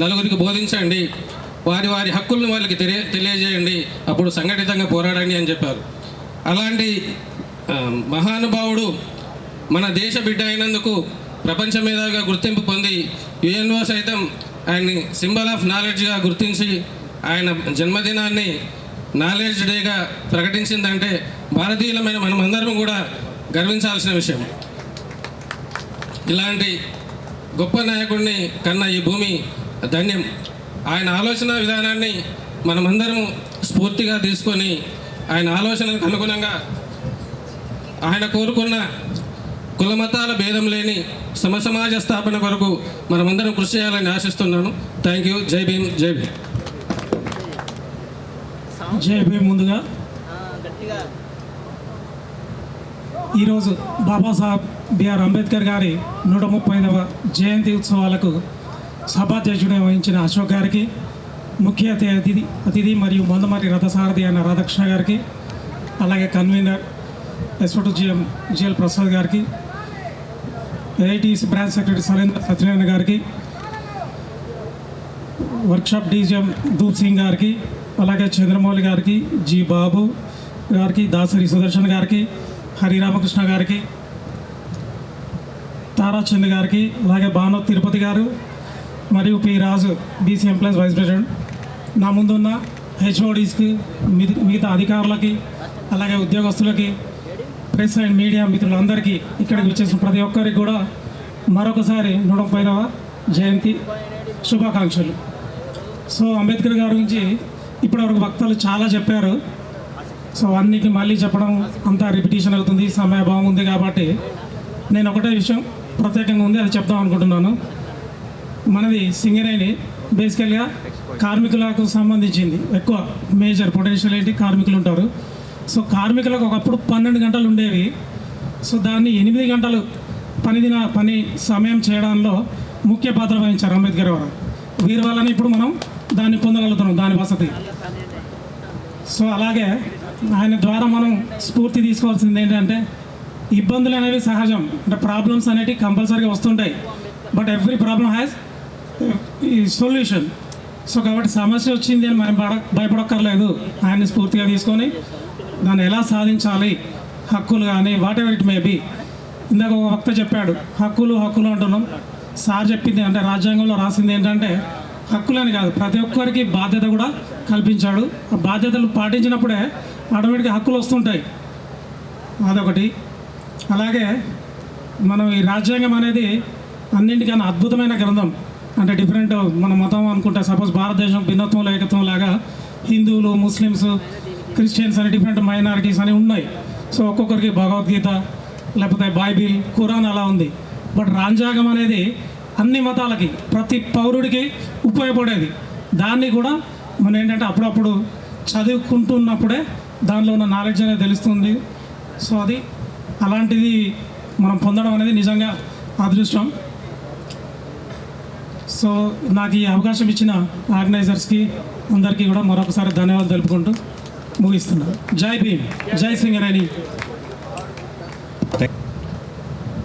నలుగురికి బోధించండి, వారి వారి హక్కులను వాళ్ళకి తెలియజేయండి, అప్పుడు సంఘటితంగా పోరాడండి అని చెప్పారు. అలాంటి మహానుభావుడు మన దేశ బిడ్డ అయినందుకు ప్రపంచ మేధావిగా గుర్తింపు పొంది యుఎన్ఓ సైతం ఆయన్ని సింబల్ ఆఫ్ నాలెడ్జ్గా గుర్తించి ఆయన జన్మదినాన్ని నాలెడ్జ్ డేగా ప్రకటించిందంటే భారతీయులమైన మనమందరం కూడా గర్వించాల్సిన విషయం. ఇలాంటి గొప్ప నాయకుడిని కన్నా ఈ భూమి ధన్యం. ఆయన ఆలోచన విధానాన్ని మనమందరము స్ఫూర్తిగా తీసుకొని ఆయన ఆలోచనలకు అనుగుణంగా ఆయన కోరుకున్న కులమతాల భేదం లేని సమసమాజ స్థాపన కొరకు మనమందరం కృషి చేయాలని ఆశిస్తున్నాను. Thank you. జై భీమ్, జై భీమ్. జై భీమ్. ముందుగా ఈరోజు బాబాసాహెబ్ బిఆర్ అంబేద్కర్ గారి 135వ జయంతి ఉత్సవాలకు సభాధ్యక్షుడే వహించిన అశోక్ గారికి, ముఖ్య అతిథి మరియు మందమరి రథసారథి అయిన రాధాకృష్ణ గారికి, అలాగే కన్వీనర్ ఎస్ఓటు జిఎల్ ప్రసాద్ గారికి, ఏఐటీసీ బ్రాంచ్ సెక్రటరీ సత్యనారాయణ గారికి, వర్క్షాప్ డీజీఎం దూప్ సింగ్ గారికి, అలాగే చంద్రమౌళి గారికి, జి బాబు గారికి, దాసరి సుదర్శన్ గారికి, హరిరామకృష్ణ గారికి, తారాచంద్ గారికి, అలాగే భాను తిరుపతి గారు మరియు పి రాజు బీసీ ఎంప్లాయీస్ వైస్ ప్రెసిడెంట్, నా ముందున్న హెచ్ఓడీస్కి, మిగతా అధికారులకి, అలాగే ఉద్యోగస్తులకి, ప్రెస్ అండ్ మీడియా మిత్రులందరికీ, ఇక్కడికి వచ్చేసిన ప్రతి ఒక్కరికి కూడా మరొకసారి 135వ జయంతి శుభాకాంక్షలు. సో అంబేద్కర్ గారి గురించి ఇప్పటివరకు వక్తలు చాలా చెప్పారు. సో అన్నిటి మళ్ళీ చెప్పడం అంతా రిపిటేషన్ అవుతుంది, సమయభావం ఉంది కాబట్టి నేను ఒకటే విషయం ప్రత్యేకంగా ఉంది, అది చెప్దాం అనుకుంటున్నాను. మనది సింగరేణి బేసికల్గా కార్మికులకు సంబంధించింది, ఎక్కువ మేజర్ పొటెన్షియల్ ఏంటి కార్మికులు ఉంటారు. సో కార్మికులకు ఒకప్పుడు 12 గంటలు ఉండేవి. సో దాన్ని 8 గంటలు పని సమయం చేయడంలో ముఖ్య పాత్ర వహించారు అంబేద్కర్ గారు. వీరి వల్లనే ఇప్పుడు మనం దాన్ని పొందగలుగుతున్నాం, దాని వసతి. సో అలాగే ఆయన ద్వారా మనం స్ఫూర్తి తీసుకోవాల్సింది ఏంటంటే ఇబ్బందులు అనేవి సహజం, అంటే ప్రాబ్లమ్స్ అనేవి కంపల్సరీగా వస్తుంటాయి. బట్ ఎవ్రీ ప్రాబ్లం హ్యాస్ ఈ సొల్యూషన్. సో కాబట్టి సమస్య వచ్చింది అని మనం భయపడక్కర్లేదు. ఆయన్ని స్ఫూర్తిగా తీసుకొని దాన్ని ఎలా సాధించాలి, హక్కులు కానీ whatever it may be. ఇందాక ఒక వక్త చెప్పాడు హక్కులు హక్కులు అంటున్నాం. సార్ చెప్పింది అంటే రాజ్యాంగంలో రాసింది ఏంటంటే హక్కులని కాదు, ప్రతి ఒక్కరికి బాధ్యత కూడా కల్పించాడు. ఆ బాధ్యతలు పాటించినప్పుడే ఆటోమేటిక్గా హక్కులు వస్తుంటాయి. అదొకటి. అలాగే మనం ఈ రాజ్యాంగం అనేది అన్నింటికన్నా అద్భుతమైన గ్రంథం. అంటే డిఫరెంట్ మన మతం అనుకుంటే సపోజ్ భారతదేశం భిన్నత్వం ఏకత్వం లాగా హిందువులు, ముస్లిమ్స్, క్రిస్టియన్స్ అని డిఫరెంట్ మైనారిటీస్ అని ఉన్నాయి. సో ఒక్కొక్కరికి భగవద్గీత లేకపోతే బైబిల్, ఖురాన్ అలా ఉంది. బట్ రాజ్యాంగం అనేది అన్ని మతాలకి, ప్రతి పౌరుడికి ఉపయోగపడేది. దాన్ని కూడా మనం ఏంటంటే అప్పుడప్పుడు చదువుకుంటున్నప్పుడే దానిలో ఉన్న నాలెడ్జ్ అనేది తెలుస్తుంది. సో అది అలాంటిది మనం పొందడం అనేది నిజంగా అదృష్టం. సో నాకు ఈ అవకాశం ఇచ్చిన ఆర్గనైజర్స్కి అందరికీ కూడా మరొకసారి ధన్యవాదాలు తెలుపుకుంటూ ముగిస్తున్నాను. జై భీమ్, జై సింగరేణి.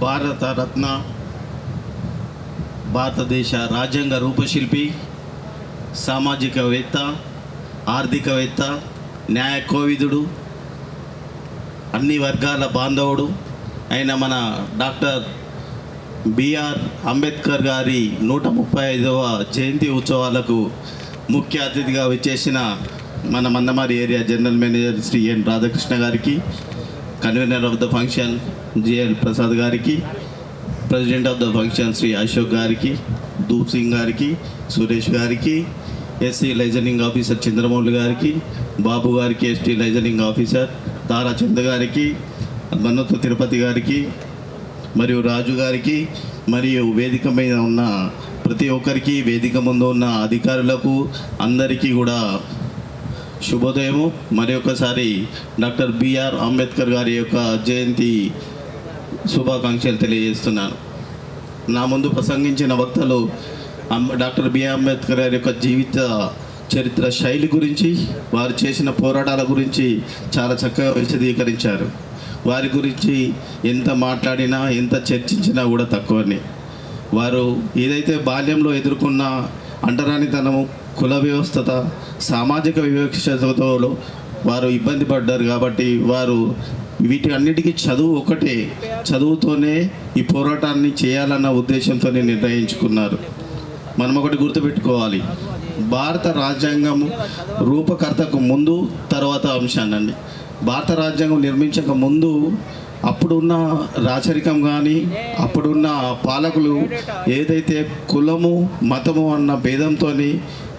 భారత రత్న, భారతదేశ రాజ్యాంగ రూపశిల్పి, సామాజికవేత్త, ఆర్థికవేత్త, న్యాయ కోవిదుడు, అన్ని వర్గాల బాంధవుడు అయిన మన డాక్టర్ బిఆర్ అంబేద్కర్ గారి 135వ జయంతి ఉత్సవాలకు ముఖ్య అతిథిగా వచ్చేసిన మన Mandamarri area general manager Shri N Radhakrishna గారికి, convener of the function GL Prasad గారికి, president of the function Shri Ashok గారికి, ధూప్ సింగ్ గారికి, సురేష్ గారికి, ఎస్సీ లైజనింగ్ ఆఫీసర్ చంద్రమౌళి గారికి, బాబు గారికి ఎస్టీ లైజనింగ్ ఆఫీసర్ తారా చంద్ర గారికి, మన్నొత్తు తిరుపతి గారికి, మరియు రాజు గారికి, మరియు వేదిక మీద ఉన్న ప్రతి ఒక్కరికి, వేదిక ముందు ఉన్న అధికారులకు అందరికీ కూడా శుభోదయము. మరి ఒకసారి డాక్టర్ బిఆర్ అంబేద్కర్ గారి యొక్క జయంతి శుభాకాంక్షలు తెలియజేస్తున్నాను. నా ముందు ప్రసంగించిన వక్తలు డాక్టర్ బిఆర్ అంబేద్కర్ గారి యొక్క జీవిత చరిత్ర శైలి గురించి, వారు చేసిన పోరాటాల గురించి చాలా చక్కగా విశదీకరించారు. వారి గురించి ఎంత మాట్లాడినా ఎంత చర్చించినా కూడా తక్కువనే. వారు ఏదైతే బాల్యంలో ఎదుర్కొన్న అంటరానితనము, కుల వ్యవస్థత, సామాజిక వివక్షతతో వారు ఇబ్బంది పడ్డారు. కాబట్టి వారు వీటి అన్నిటికీ చదువు ఒకటే, చదువుతోనే ఈ పోరాటాన్ని చేయాలన్న ఉద్దేశంతోనే నిర్ణయించుకున్నారు. మనం ఒకటి గుర్తుపెట్టుకోవాలి, భారత రాజ్యాంగం రూపకర్తకు ముందు తర్వాత అంశానండి. భారత రాజ్యాంగం నిర్మించక ముందు అప్పుడున్న రాచరికం కానీ అప్పుడున్న పాలకులు ఏదైతే కులము మతము అన్న భేదంతో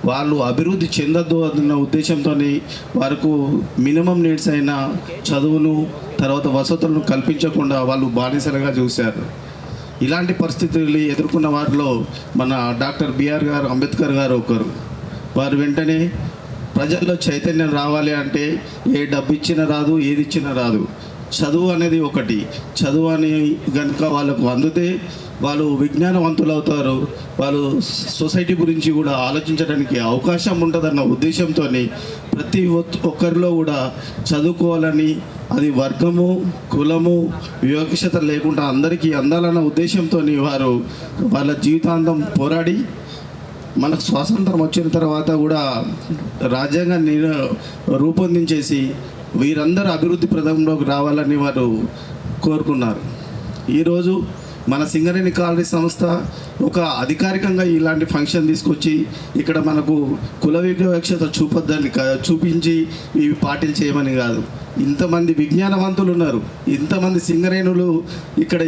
వాళ్ళు అభివృద్ధి చెందొద్దు అన్న ఉద్దేశంతో వారికి మినిమం నీడ్స్ అయిన చదువును తర్వాత వసతులను కల్పించకుండా వాళ్ళు బానిసలుగా చూశారు. ఇలాంటి పరిస్థితులు ఎదుర్కొన్న వారిలో మన డాక్టర్ బిఆర్ గారు అంబేద్కర్ గారు ఒకరు. వారు వెంటనే ప్రజల్లో చైతన్యం రావాలి అంటే ఏ డబ్బు ఇచ్చినా రాదు, ఏది ఇచ్చినా రాదు, చదువు అనేది ఒకటి. చదువు అని కనుక వాళ్ళకు అందితే వాళ్ళు విజ్ఞానవంతులు అవుతారు, వాళ్ళు సొసైటీ గురించి కూడా ఆలోచించడానికి అవకాశం ఉంటుందన్న ఉద్దేశంతో ప్రతి ఒక్కరిలో కూడా చదువుకోవాలని, అది వర్గము కులము వివక్షత లేకుండా అందరికీ అందాలన్న ఉద్దేశంతో వారు వాళ్ళ జీవితాంతం పోరాడి మనకు స్వాతంత్రం వచ్చిన తర్వాత కూడా రాజ్యాంగాన్ని రూపొందించేసి వీరందరూ అభివృద్ధి ప్రదంలోకి రావాలని వారు కోరుకున్నారు. ఈరోజు మన సింగరేణి కాలనీ సంస్థ ఒక అధికారికంగా ఇలాంటి ఫంక్షన్ తీసుకొచ్చి ఇక్కడ మనకు కుల వివక్షత చూపొద్దని చూపించి ఇవి పాటిల్ చేయమని కాదు, ఇంతమంది విజ్ఞానవంతులు ఉన్నారు, ఇంతమంది సింగరేణులు ఇక్కడ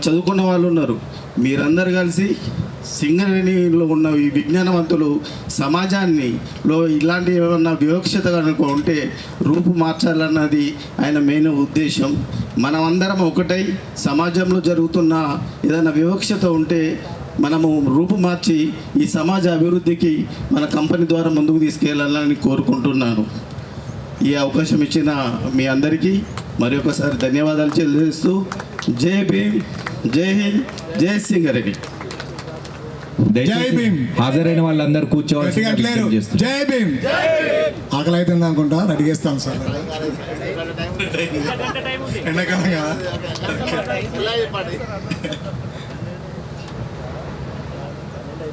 చదువుకున్న వాళ్ళు ఉన్నారు. మీరందరూ కలిసి సింగరేణిలో ఉన్న ఈ విజ్ఞానవంతులు సమాజాన్నిలో ఇలాంటి ఏమన్నా వివక్షత కనుక ఉంటే రూపు మార్చాలన్నది ఆయన మెయిన్ ఉద్దేశం. మనమందరం ఒకటై సమాజంలో జరుగుతున్న ఏదైనా వివక్షత ఉంటే మనము రూపు మార్చి ఈ సమాజ అభివృద్ధికి మన కంపెనీ ద్వారా ముందుకు తీసుకెళ్లాలని కోరుకుంటున్నాను. ఈ అవకాశం ఇచ్చిన మీ అందరికీ మరి ఒకసారి ధన్యవాదాలు తెలియజేస్తూ జై భీమ్, జై హింద్, జై సింగరేణి. దయచేసి హాజరైన వాళ్ళందరూ కూర్చోవాల్సి చేస్తున్నారు. జై భీమ్. ఆకలి అవుతుంది అనుకుంటా అడిగేస్తాను సార్. ఎండాకాలం కదా.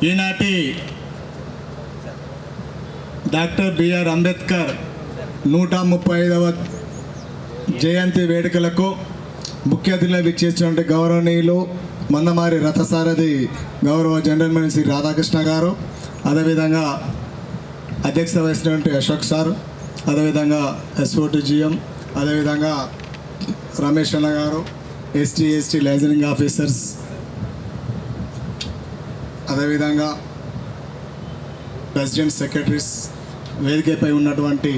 ఈనాటి డాక్టర్ బిఆర్ అంబేద్కర్ 135వ జయంతి వేడుకలకు ముఖ్య అతిథిగా విచ్చేసినటువంటి గౌరవనీయులు మందమారి రథసారథి గౌరవ జనరల్ శ్రీ రాధాకృష్ణ గారు, అదేవిధంగా అధ్యక్షత వహిస్తున్నటువంటి అశోక్ సార్, అదేవిధంగా SO2GM, అదేవిధంగా రమేష్ అన్న గారు, ST లైజనింగ్ ఆఫీసర్స్, అదేవిధంగా ప్రెసిడెంట్ సెక్రటరీస్, వేదికపై ఉన్నటువంటి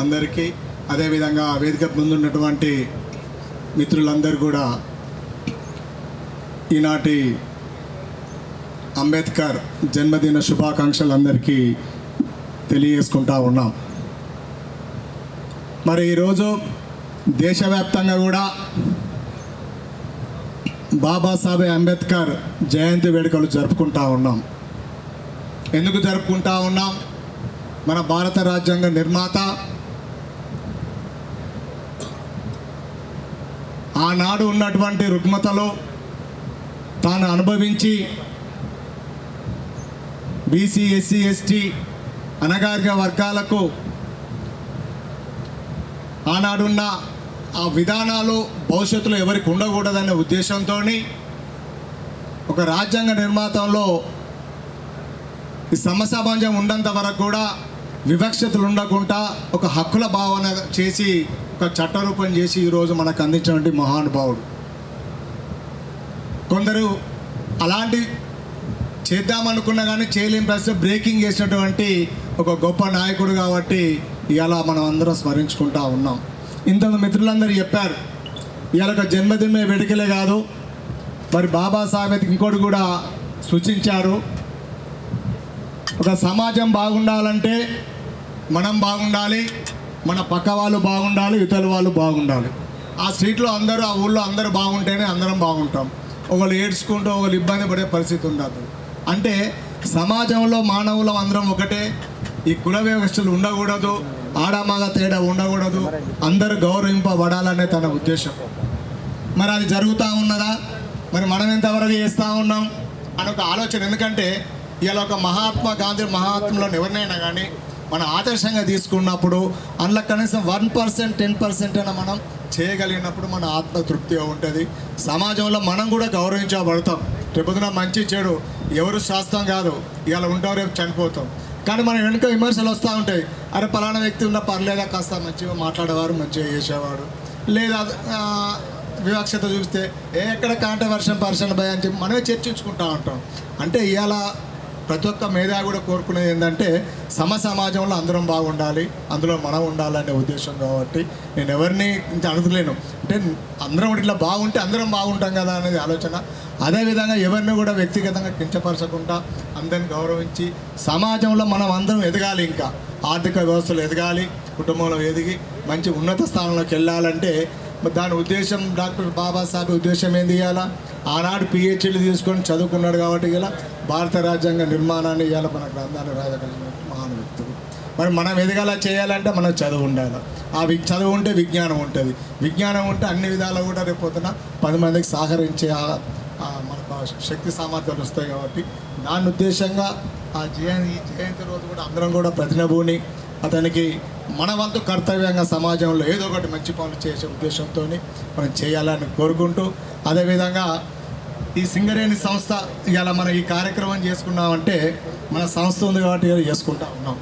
అందరికీ, అదేవిధంగా వేదిక ముందున్నటువంటి మిత్రులందరూ కూడా ఈనాటి అంబేద్కర్ జన్మదిన శుభాకాంక్షలు అందరికీ తెలియజేసుకుంటా ఉన్నాం. మరి ఈరోజు దేశవ్యాప్తంగా కూడా బాబాసాహెబ్ అంబేద్కర్ జయంతి వేడుకలు జరుపుకుంటా ఉన్నాం. ఎందుకు జరుపుకుంటా ఉన్నాం? మన భారత రాజ్యాంగ నిర్మాత ఆనాడు ఉన్నటువంటి రుగ్మతలో తాను అనుభవించి బీసీ, SC, ST అణగారిన వర్గాలకు ఆనాడున్న ఆ విధానాలు భవిష్యత్తులో ఎవరికి ఉండకూడదనే ఉద్దేశంతో ఒక రాజ్యాంగ నిర్మాతంలో ఈ సమసమాజం ఉన్నంత వరకు కూడా వివక్షతలు ఉండకుండా ఒక హక్కుల భావన చేసి ఒక చట్టరూపం చేసి ఈరోజు మనకు అందించినటువంటి మహానుభావుడు. కొందరు అలాంటి చేద్దామనుకున్నా కానీ చేయలేని పరిస్థితి బ్రేకింగ్ చేసినటువంటి ఒక గొప్ప నాయకుడు కాబట్టి ఇవాళ మనం అందరం స్మరించుకుంటా ఉన్నాం. ఇంతమంది మిత్రులందరూ చెప్పారు, ఇవాళ ఒక జన్మదిన వేడుకలే కాదు, మరి బాబాసాహెబ్ ఇంకోటి కూడా సూచించారు. ఒక సమాజం బాగుండాలంటే మనం బాగుండాలి, మన పక్క వాళ్ళు బాగుండాలి, ఇతర వాళ్ళు బాగుండాలి. ఆ స్ట్రీట్లో అందరూ, ఆ ఊళ్ళో అందరూ బాగుంటేనే అందరం బాగుంటాం. ఒకళ్ళు ఏడ్చుకుంటూ ఒకళ్ళు ఇబ్బంది పడే పరిస్థితి ఉండదు. అంటే సమాజంలో మానవులం అందరం ఒకటే, ఈ కుల వ్యవస్థలు ఉండకూడదు, ఆడమగ తేడా ఉండకూడదు, అందరూ గౌరవింపబడాలనే తన ఉద్దేశం. మరి అది జరుగుతూ ఉన్నదా? మరి మనం ఎంతవరకు చేస్తూ ఉన్నాం అని ఒక ఆలోచన. ఎందుకంటే ఇలా ఒక మహాత్మా గాంధీ మహాత్ములను ఎవరినైనా కానీ మనం ఆదర్శంగా తీసుకున్నప్పుడు అందులో కనీసం 1%, 10% అయినా మనం చేయగలిగినప్పుడు మన ఆత్మతృప్తిగా ఉంటుంది. సమాజంలో మనం కూడా గౌరవించబడతాం. రేపొద్దున మంచి చెడు ఎవరు శాస్త్రం కాదు, ఇలా ఉంటాం, రేపు చనిపోతాం. కానీ మన వెనుక విమర్శలు వస్తూ ఉంటాయి. అరే పలానా వ్యక్తి ఉన్న పర్లేదా, కాస్త మంచిగా మాట్లాడేవారు, మంచిగా చేసేవాడు, లేదా వివక్షత చూస్తే ఎక్కడ కాంట్రవర్షన్ పర్సన్ భయ అని చెప్పి మనమే చర్చించుకుంటూ ఉంటాం. అంటే ఇవాళ ప్రతి ఒక్క మేధా కూడా కోరుకునేది ఏంటంటే సమాజంలో అందరం బాగుండాలి, అందులో మనం ఉండాలనే ఉద్దేశం. కాబట్టి నేను ఎవరిని ఇంత అడగలేను. అంటే అందరం ఇట్లా బాగుంటే అందరం బాగుంటాం కదా అనేది ఆలోచన. అదేవిధంగా ఎవరిని కూడా వ్యక్తిగతంగా కించపరచకుండా అందరిని గౌరవించి సమాజంలో మనం అందరం ఎదగాలి, ఇంకా ఆర్థిక వ్యవస్థలు ఎదగాలి, కుటుంబంలో ఎదిగి మంచి ఉన్నత స్థానంలోకి వెళ్ళాలంటే దాని ఉద్దేశం డాక్టర్ బాబాసాహెబ్ ఉద్దేశం ఏంది? ఇవాళ ఆనాడు PhD తీసుకొని చదువుకున్నాడు కాబట్టి ఇలా భారత రాజ్యాంగ నిర్మాణాన్ని ఇవాళ మన గ్రంథాన్ని రాయగలిగిన మహాన్ వ్యక్తులు. మరి మనం ఎదగాల చేయాలంటే మనం చదువు ఉండాలి. ఆ చదువు ఉంటే విజ్ఞానం ఉంటుంది, విజ్ఞానం ఉంటే అన్ని విధాలు కూడా రేపొద్దున 10 మందికి సహకరించే మనకు శక్తి సామర్థ్యాలు వస్తాయి. కాబట్టి దాని ఉద్దేశంగా ఆ జయంతి రోజు కూడా అందరం కూడా ప్రతినభూని అతనికి మన వంతు కర్తవ్యంగా సమాజంలో ఏదో ఒకటి మంచి పనులు చేసే ఉద్దేశంతో మనం చేయాలని కోరుకుంటూ, అదేవిధంగా ఈ సింగరేణి సంస్థ ఇవాళ మనం ఈ కార్యక్రమం చేసుకున్నామంటే మన సంస్థ ఉంది కాబట్టి చేసుకుంటా ఉన్నాం.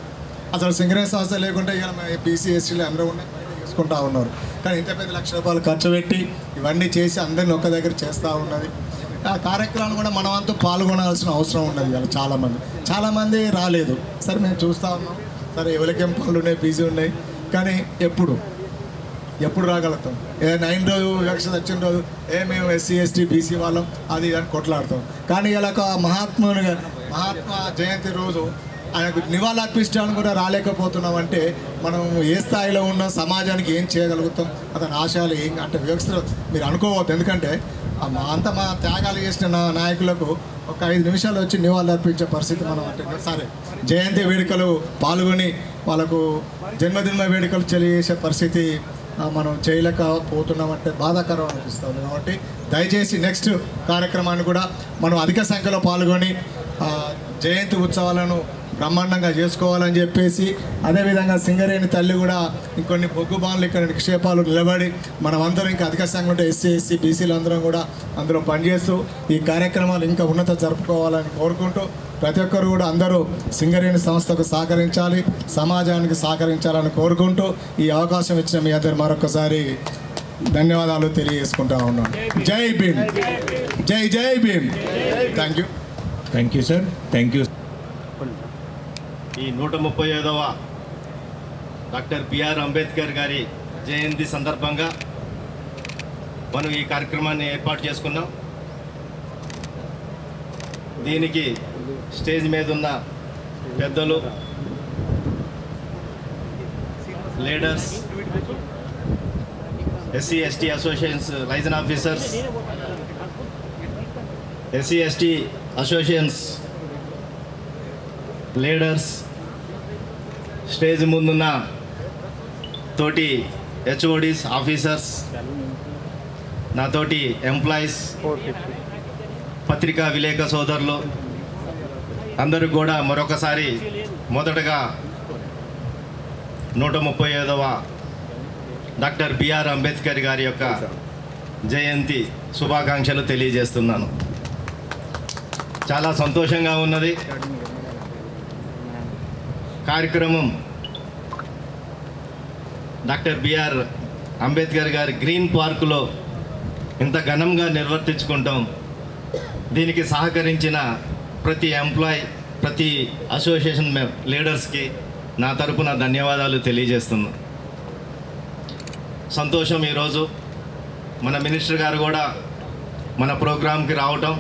అసలు సింగరేణి సంస్థ లేకుంటే ఇవాళ BC SCలు అందరూ ఉన్నాయి, చేసుకుంటా ఉన్నారు. కానీ ఇంత పెద్ద ₹1,00,000 ఖర్చు పెట్టి ఇవన్నీ చేసి అందరిని ఒక్క దగ్గర చేస్తూ ఉన్నది. ఆ కార్యక్రమాలు కూడా మన వంతు పాల్గొనాల్సిన అవసరం ఉన్నది. ఇవాళ చాలామంది రాలేదు. సరే మేము చూస్తూ ఉన్నాం, సరే ఎవరికేం పనులు ఉన్నాయి, బిజీ ఉన్నాయి, కానీ ఎప్పుడు రాగలుగుతాం? 9 రోజు వివక్షత వచ్చిన రోజు మేము SC ST BC వాళ్ళం అది అని కొట్లాడతాం. కానీ ఇలా ఒక మహాత్మా జయంతి రోజు ఆయనకు నివాళులు అర్పించడానికి కూడా రాలేకపోతున్నాం. అంటే మనం ఏ స్థాయిలో ఉన్న సమాజానికి ఏం చేయగలుగుతాం, అతని ఆశయాలు ఏం అంటే వివక్ష మీరు అనుకోవద్దు. ఎందుకంటే మా త్యాగాలు చేసిన నాయకులకు ఒక 5 నిమిషాలు వచ్చి నివాళులు అర్పించే పరిస్థితి మనం అంటే సరే జయంతి వేడుకలు పాల్గొని వాళ్ళకు జన్మదిన వేడుకలు తెలియజేసే పరిస్థితి మనం చేయలేకపోతున్నామంటే బాధాకరం అనిపిస్తుంది. కాబట్టి దయచేసి నెక్స్ట్ కార్యక్రమాన్ని కూడా మనం అధిక సంఖ్యలో పాల్గొని జయంతి ఉత్సవాలను బ్రహ్మాండంగా చేసుకోవాలని చెప్పేసి, అదేవిధంగా సింగరేణి తల్లి కూడా ఇంకొన్ని బొగ్గు బాన్లు ఇక్కడ నిక్షేపాలు నిలబడి మనమందరం ఇంకా అధిక సంఖ్య ఉంటే ఎస్సీ ఎస్సీ బీసీలు అందరం కూడా అందులో పనిచేస్తూ ఈ కార్యక్రమాలు ఇంకా ఉన్నత జరుపుకోవాలని కోరుకుంటూ ప్రతి ఒక్కరు కూడా అందరూ సింగరేణి సంస్థకు సహకరించాలి, సమాజానికి సహకరించాలని కోరుకుంటూ ఈ అవకాశం ఇచ్చిన మీ అందరు మరొకసారి ధన్యవాదాలు తెలియజేసుకుంటా ఉన్నాను. జై Bhim, Jai Jai Bhim. Thank you sir. Thank you. ఈ 135వ డాక్టర్ బిఆర్ అంబేద్కర్ గారి జయంతి సందర్భంగా మనం ఈ కార్యక్రమాన్ని ఏర్పాటు చేసుకున్నాం. దీనికి స్టేజ్ మీద ఉన్న పెద్దలు, leaders, SC ST associations liaison officers, SC ST associations leaders, stage ముందున్న తోటి హెచ్ఓడీస్, ఆఫీసర్స్, నాతోటి ఎంప్లాయీస్, పత్రికా విలేక సోదరులు అందరూ కూడా మరొకసారి మొదటగా 135వ డాక్టర్ బిఆర్ అంబేద్కర్ గారి యొక్క జయంతి శుభాకాంక్షలు తెలియజేస్తున్నాను. చాలా సంతోషంగా ఉన్నది. కార్యక్రమం డాక్టర్ బిఆర్ అంబేద్కర్ గారి గ్రీన్ పార్కులో ఇంత ఘనంగా నిర్వర్తించుకుంటాం. దీనికి సహకరించిన ప్రతి ఎంప్లాయ్, ప్రతి అసోసియేషన్ లీడర్స్కి నా తరపున ధన్యవాదాలు తెలియజేస్తున్నాను. సంతోషం ఈరోజు మన మినిస్టర్ గారు కూడా మన ప్రోగ్రాంకి రావటం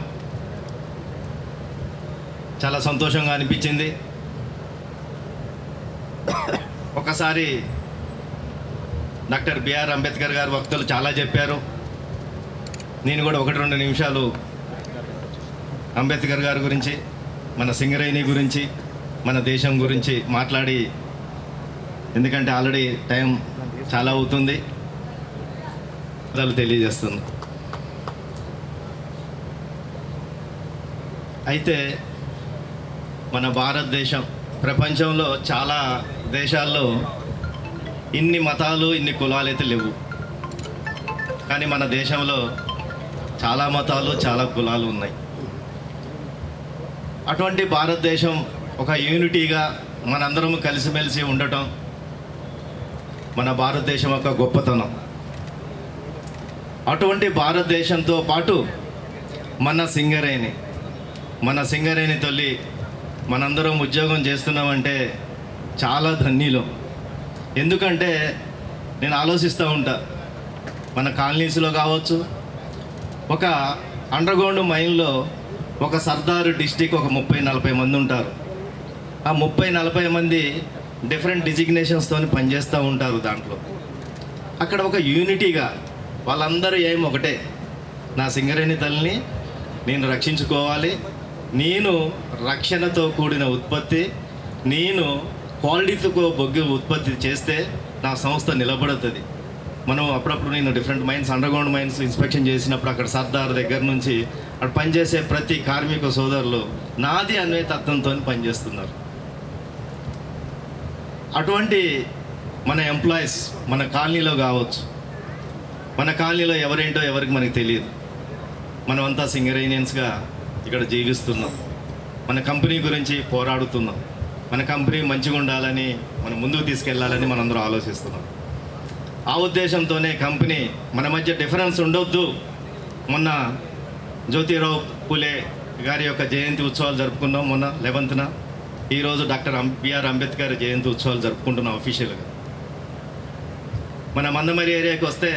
చాలా సంతోషంగా అనిపించింది. ఒకసారి డాక్టర్ బిఆర్ అంబేద్కర్ గారు వక్తలు చాలా చెప్పారు. నేను కూడా 1-2 నిమిషాలు అంబేద్కర్ గారి గురించి, మన సింగరేణి గురించి, మన దేశం గురించి మాట్లాడి, ఎందుకంటే ఆల్రెడీ టైం చాలా అవుతుంది, తెలియజేస్తుంది. అయితే మన భారతదేశం ప్రపంచంలో చాలా దేశాల్లో ఇన్ని మతాలు, ఇన్ని కులాలు అయితే లేవు. కానీ మన దేశంలో చాలా మతాలు, చాలా కులాలు ఉన్నాయి. అటువంటి భారతదేశం ఒక యూనిటీగా మనందరం కలిసిమెలిసి ఉండటం మన భారతదేశం యొక్క గొప్పతనం. అటువంటి భారతదేశంతో పాటు మన సింగరేణి తల్లి మనందరం ఉద్యోగం చేస్తున్నామంటే చాలా ధన్యులం. ఎందుకంటే నేను ఆలోచిస్తూ ఉంటా, మన కాలనీస్లో కావచ్చు, ఒక అండర్గ్రౌండ్ మైన్లో ఒక సర్దారు డిస్టిక్ ఒక 30-40 మంది ఉంటారు. ఆ 30-40 మంది డిఫరెంట్ డిజిగ్నేషన్స్తో పనిచేస్తూ ఉంటారు. దాంట్లో అక్కడ ఒక యూనిటీగా వాళ్ళందరూ ఏం ఒకటే, నా సింగరేణి తల్లిని నేను రక్షించుకోవాలి, నేను రక్షణతో కూడిన ఉత్పత్తి, నేను క్వాలిటీతో బొగ్గు ఉత్పత్తి చేస్తే నా సంస్థ నిలబడుతుంది. మనం అప్పుడప్పుడు నేను different mines, underground mines inspection చేసినప్పుడు అక్కడ సర్దార్ దగ్గర నుంచి అక్కడ పనిచేసే ప్రతి కార్మిక సోదరులు నాది అనే తత్వంతో పనిచేస్తున్నారు. అటువంటి మన ఎంప్లాయీస్ మన కాలనీలో కావచ్చు, మన కాలనీలో ఎవరేంటో ఎవరికి మనకు తెలియదు. మనమంతా సింగరేనియన్స్గా ఇక్కడ జీవిస్తున్నాం. మన కంపెనీ గురించి పోరాడుతున్నాం. మన కంపెనీ మంచిగా ఉండాలని, మనం ముందుకు తీసుకెళ్లాలని మనందరం ఆలోచిస్తున్నాం. ఆ ఉద్దేశంతోనే కంపెనీ మన మధ్య డిఫరెన్స్ ఉండొద్దు. మొన్న జ్యోతిరావు పూలే గారి యొక్క జయంతి ఉత్సవాలు జరుపుకున్నాం. మొన్న 11న, ఈరోజు డాక్టర్ బిఆర్ అంబేద్కర్ జయంతి ఉత్సవాలు జరుపుకుంటున్నాం అఫీషియల్గా. మన మందమరి ఏరియాకి వస్తే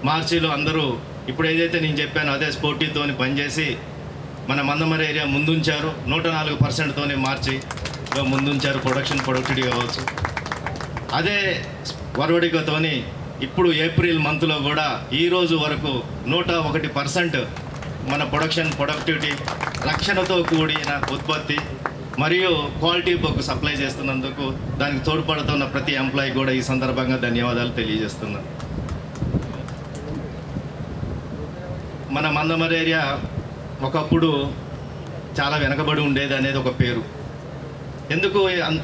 మార్చిలో అందరూ ఇప్పుడు ఏదైతే నేను చెప్పానో అదే స్పోర్టీతోని పనిచేసి మన మందమరి ఏరియా ముందుంచారు. 104%తోనే మార్చిలో ముందుంచారు. ప్రొడక్టివిటీ కావచ్చు. అదే వరవడికతోని ఇప్పుడు ఏప్రిల్ మంత్లో కూడా ఈరోజు వరకు 101% మన ప్రొడక్టివిటీ రక్షణతో కూడిన ఉత్పత్తి మరియు క్వాలిటీ బుక్ సప్లై చేస్తున్నందుకు దానికి తోడ్పడుతున్న ప్రతి ఎంప్లాయీ కూడా ఈ సందర్భంగా ధన్యవాదాలు తెలియజేస్తున్నాను. మన మందమరి ఏరియా ఒకప్పుడు చాలా వెనకబడి ఉండేది అనేది ఒక పేరు. ఎందుకు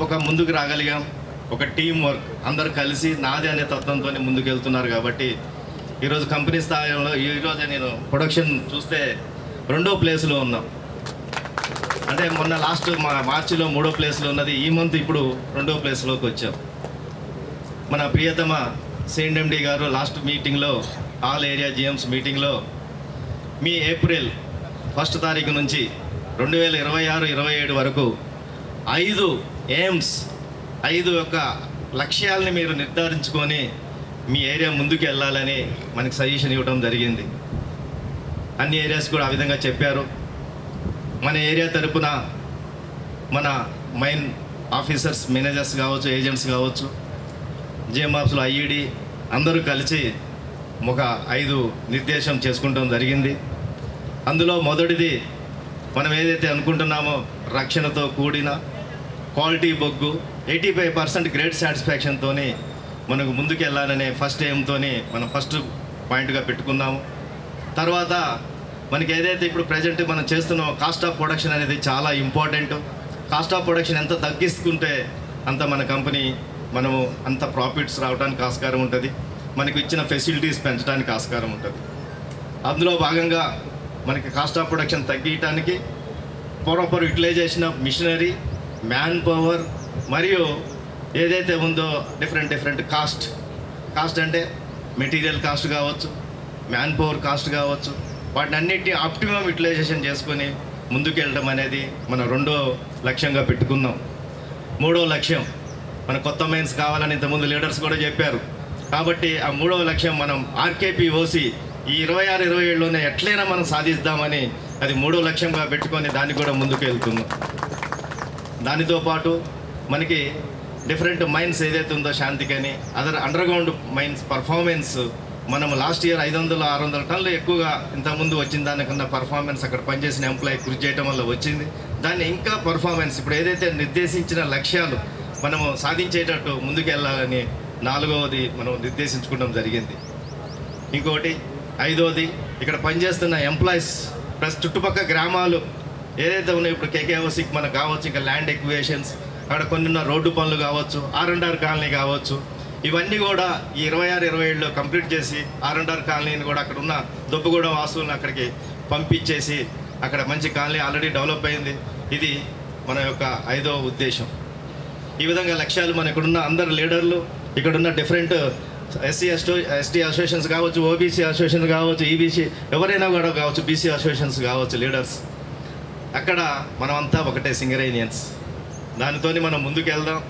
ఒక ముందుకు రాగలిగాం? ఒక టీం వర్క్, అందరు కలిసి నాది అనే తత్వంతో ముందుకు వెళ్తున్నారు కాబట్టి ఈరోజు కంపెనీ స్థాయిలో ఈరోజు నేను ప్రొడక్షన్ చూస్తే 2వ ప్లేస్లో ఉన్నాం. అంటే మొన్న లాస్ట్ మార్చిలో 3వ ప్లేస్లో ఉన్నది, ఈ మంత్ ఇప్పుడు 2వ ప్లేస్లోకి వచ్చాం. మన ప్రియతమ సిఎండి గారు లాస్ట్ మీటింగ్లో, ఆల్ ఏరియా జిఎంస్ మీటింగ్లో, మీ ఏప్రిల్ 1 తారీఖు నుంచి 2026-27 వరకు 5 ఎయిమ్స్ 5 యొక్క లక్ష్యాలని మీరు నిర్ధారించుకొని మీ ఏరియా ముందుకు వెళ్ళాలని మనకి సజెషన్ ఇవ్వడం జరిగింది. అన్ని ఏరియాస్ కూడా ఆ విధంగా చెప్పారు. మన ఏరియా తరపున మన మైన్ ఆఫీసర్స్, మేనేజర్స్ కావచ్చు, ఏజెంట్స్ కావచ్చు, జిఎం ఆఫ్స్లో ఐఈడి అందరూ కలిసి ఒక 5 నిర్దేశం చేసుకుంటాం జరిగింది. అందులో మొదటిది మనం ఏదైతే అనుకుంటున్నామో రక్షణతో కూడిన క్వాలిటీ బొగ్గు 85% గ్రేట్ సాటిస్ఫాక్షన్తో మనకు ముందుకు వెళ్ళాలనే ఫస్ట్ ఎయిమ్తో మనం ఫస్ట్ పాయింట్గా పెట్టుకున్నాము. తర్వాత మనకి ఏదైతే ఇప్పుడు ప్రజెంట్ మనం చేస్తున్నామో కాస్ట్ ఆఫ్ ప్రొడక్షన్ అనేది చాలా ఇంపార్టెంట్. కాస్ట్ ఆఫ్ ప్రొడక్షన్ ఎంత తగ్గిస్తుంటే అంత మన కంపెనీ మనము అంత ప్రాఫిట్స్ రావడానికి ఆస్కారం ఉంటుంది, మనకు ఇచ్చిన ఫెసిలిటీస్ పెంచడానికి ఆస్కారం ఉంటుంది. అందులో భాగంగా మనకి కాస్ట్ ఆఫ్ ప్రొడక్షన్ తగ్గించడానికి proper utilization of machinery, man power మరియు ఏదైతే ఉందో డిఫరెంట్ కాస్ట్ అంటే మెటీరియల్ కాస్ట్ కావచ్చు, మ్యాన్ పవర్ కాస్ట్ కావచ్చు, వాటిని అన్నిటినీ ఆప్టిమమ్ యూటిలైజేషన్ చేసుకొని ముందుకు వెళ్ళడం అనేది మన 2వ లక్ష్యంగా పెట్టుకున్నాం. 3వ లక్ష్యం మన కొత్త మైన్స్ కావాలని ఇంతకుముందు లీడర్స్ కూడా చెప్పారు. కాబట్టి ఆ 3వ లక్ష్యం మనం ఆర్కేపీఓసి ఈ 26-27లోనే ఎట్లయినా మనం సాధిస్తామని అది 3వ లక్ష్యంగా పెట్టుకొని దానికి కూడా ముందుకు వెళ్తున్నాం. దానితో పాటు మనకి డిఫరెంట్ మైన్స్ ఏదైతే ఉందో శాంతికని అండర్గ్రౌండ్ మైన్స్ పర్ఫార్మెన్స్ మనం లాస్ట్ ఇయర్ 500-600 టన్నులు ఎక్కువగా ఇంతకుముందు వచ్చిన దానికన్నా పర్ఫార్మెన్స్ అక్కడ పనిచేసిన ఎంప్లాయీ కృషి చేయడం వల్ల వచ్చింది. దాన్ని ఇంకా పర్ఫార్మెన్స్ ఇప్పుడు ఏదైతే నిర్దేశించిన లక్ష్యాలు మనము సాధించేటట్టు ముందుకు వెళ్ళాలని 4వది మనం నిర్దేశించుకోవడం జరిగింది. ఇంకోటి 5వది ఇక్కడ పనిచేస్తున్న ఎంప్లాయీస్ ప్లస్ చుట్టుపక్కల గ్రామాలు ఏదైతే ఉన్నాయో ఇప్పుడు కేకేఓసికి మనకు కావచ్చు, ఇంకా ల్యాండ్ ఎక్వియేషన్స్, అక్కడ కొన్ని రోడ్డు పనులు కావచ్చు, R&R కాలనీ కావచ్చు, ఇవన్నీ కూడా ఈ 26-27లో కంప్లీట్ చేసి R&R కాలనీని కూడా అక్కడ ఉన్న దొబ్బగూడెం వాసులను అక్కడికి పంపించేసి అక్కడ మంచి కాలనీ ఆల్రెడీ డెవలప్ అయింది. ఇది మన యొక్క 5వ ఉద్దేశం. ఈ విధంగా లక్ష్యాలు మన ఇక్కడున్న అందరు లీడర్లు, ఇక్కడున్న డిఫరెంట్ ఎస్టీ అసోసియేషన్స్ కావచ్చు, ఓబీసీ అసోసియేషన్ కావచ్చు, ఈబీసీ ఎవరైనా కూడా కావచ్చు, బీసీ అసోసియేషన్స్ కావచ్చు, లీడర్స్ అక్కడ మనమంతా ఒకటే సింగరేనియన్స్. దానితో మనం ముందుకు వెళ్దాం.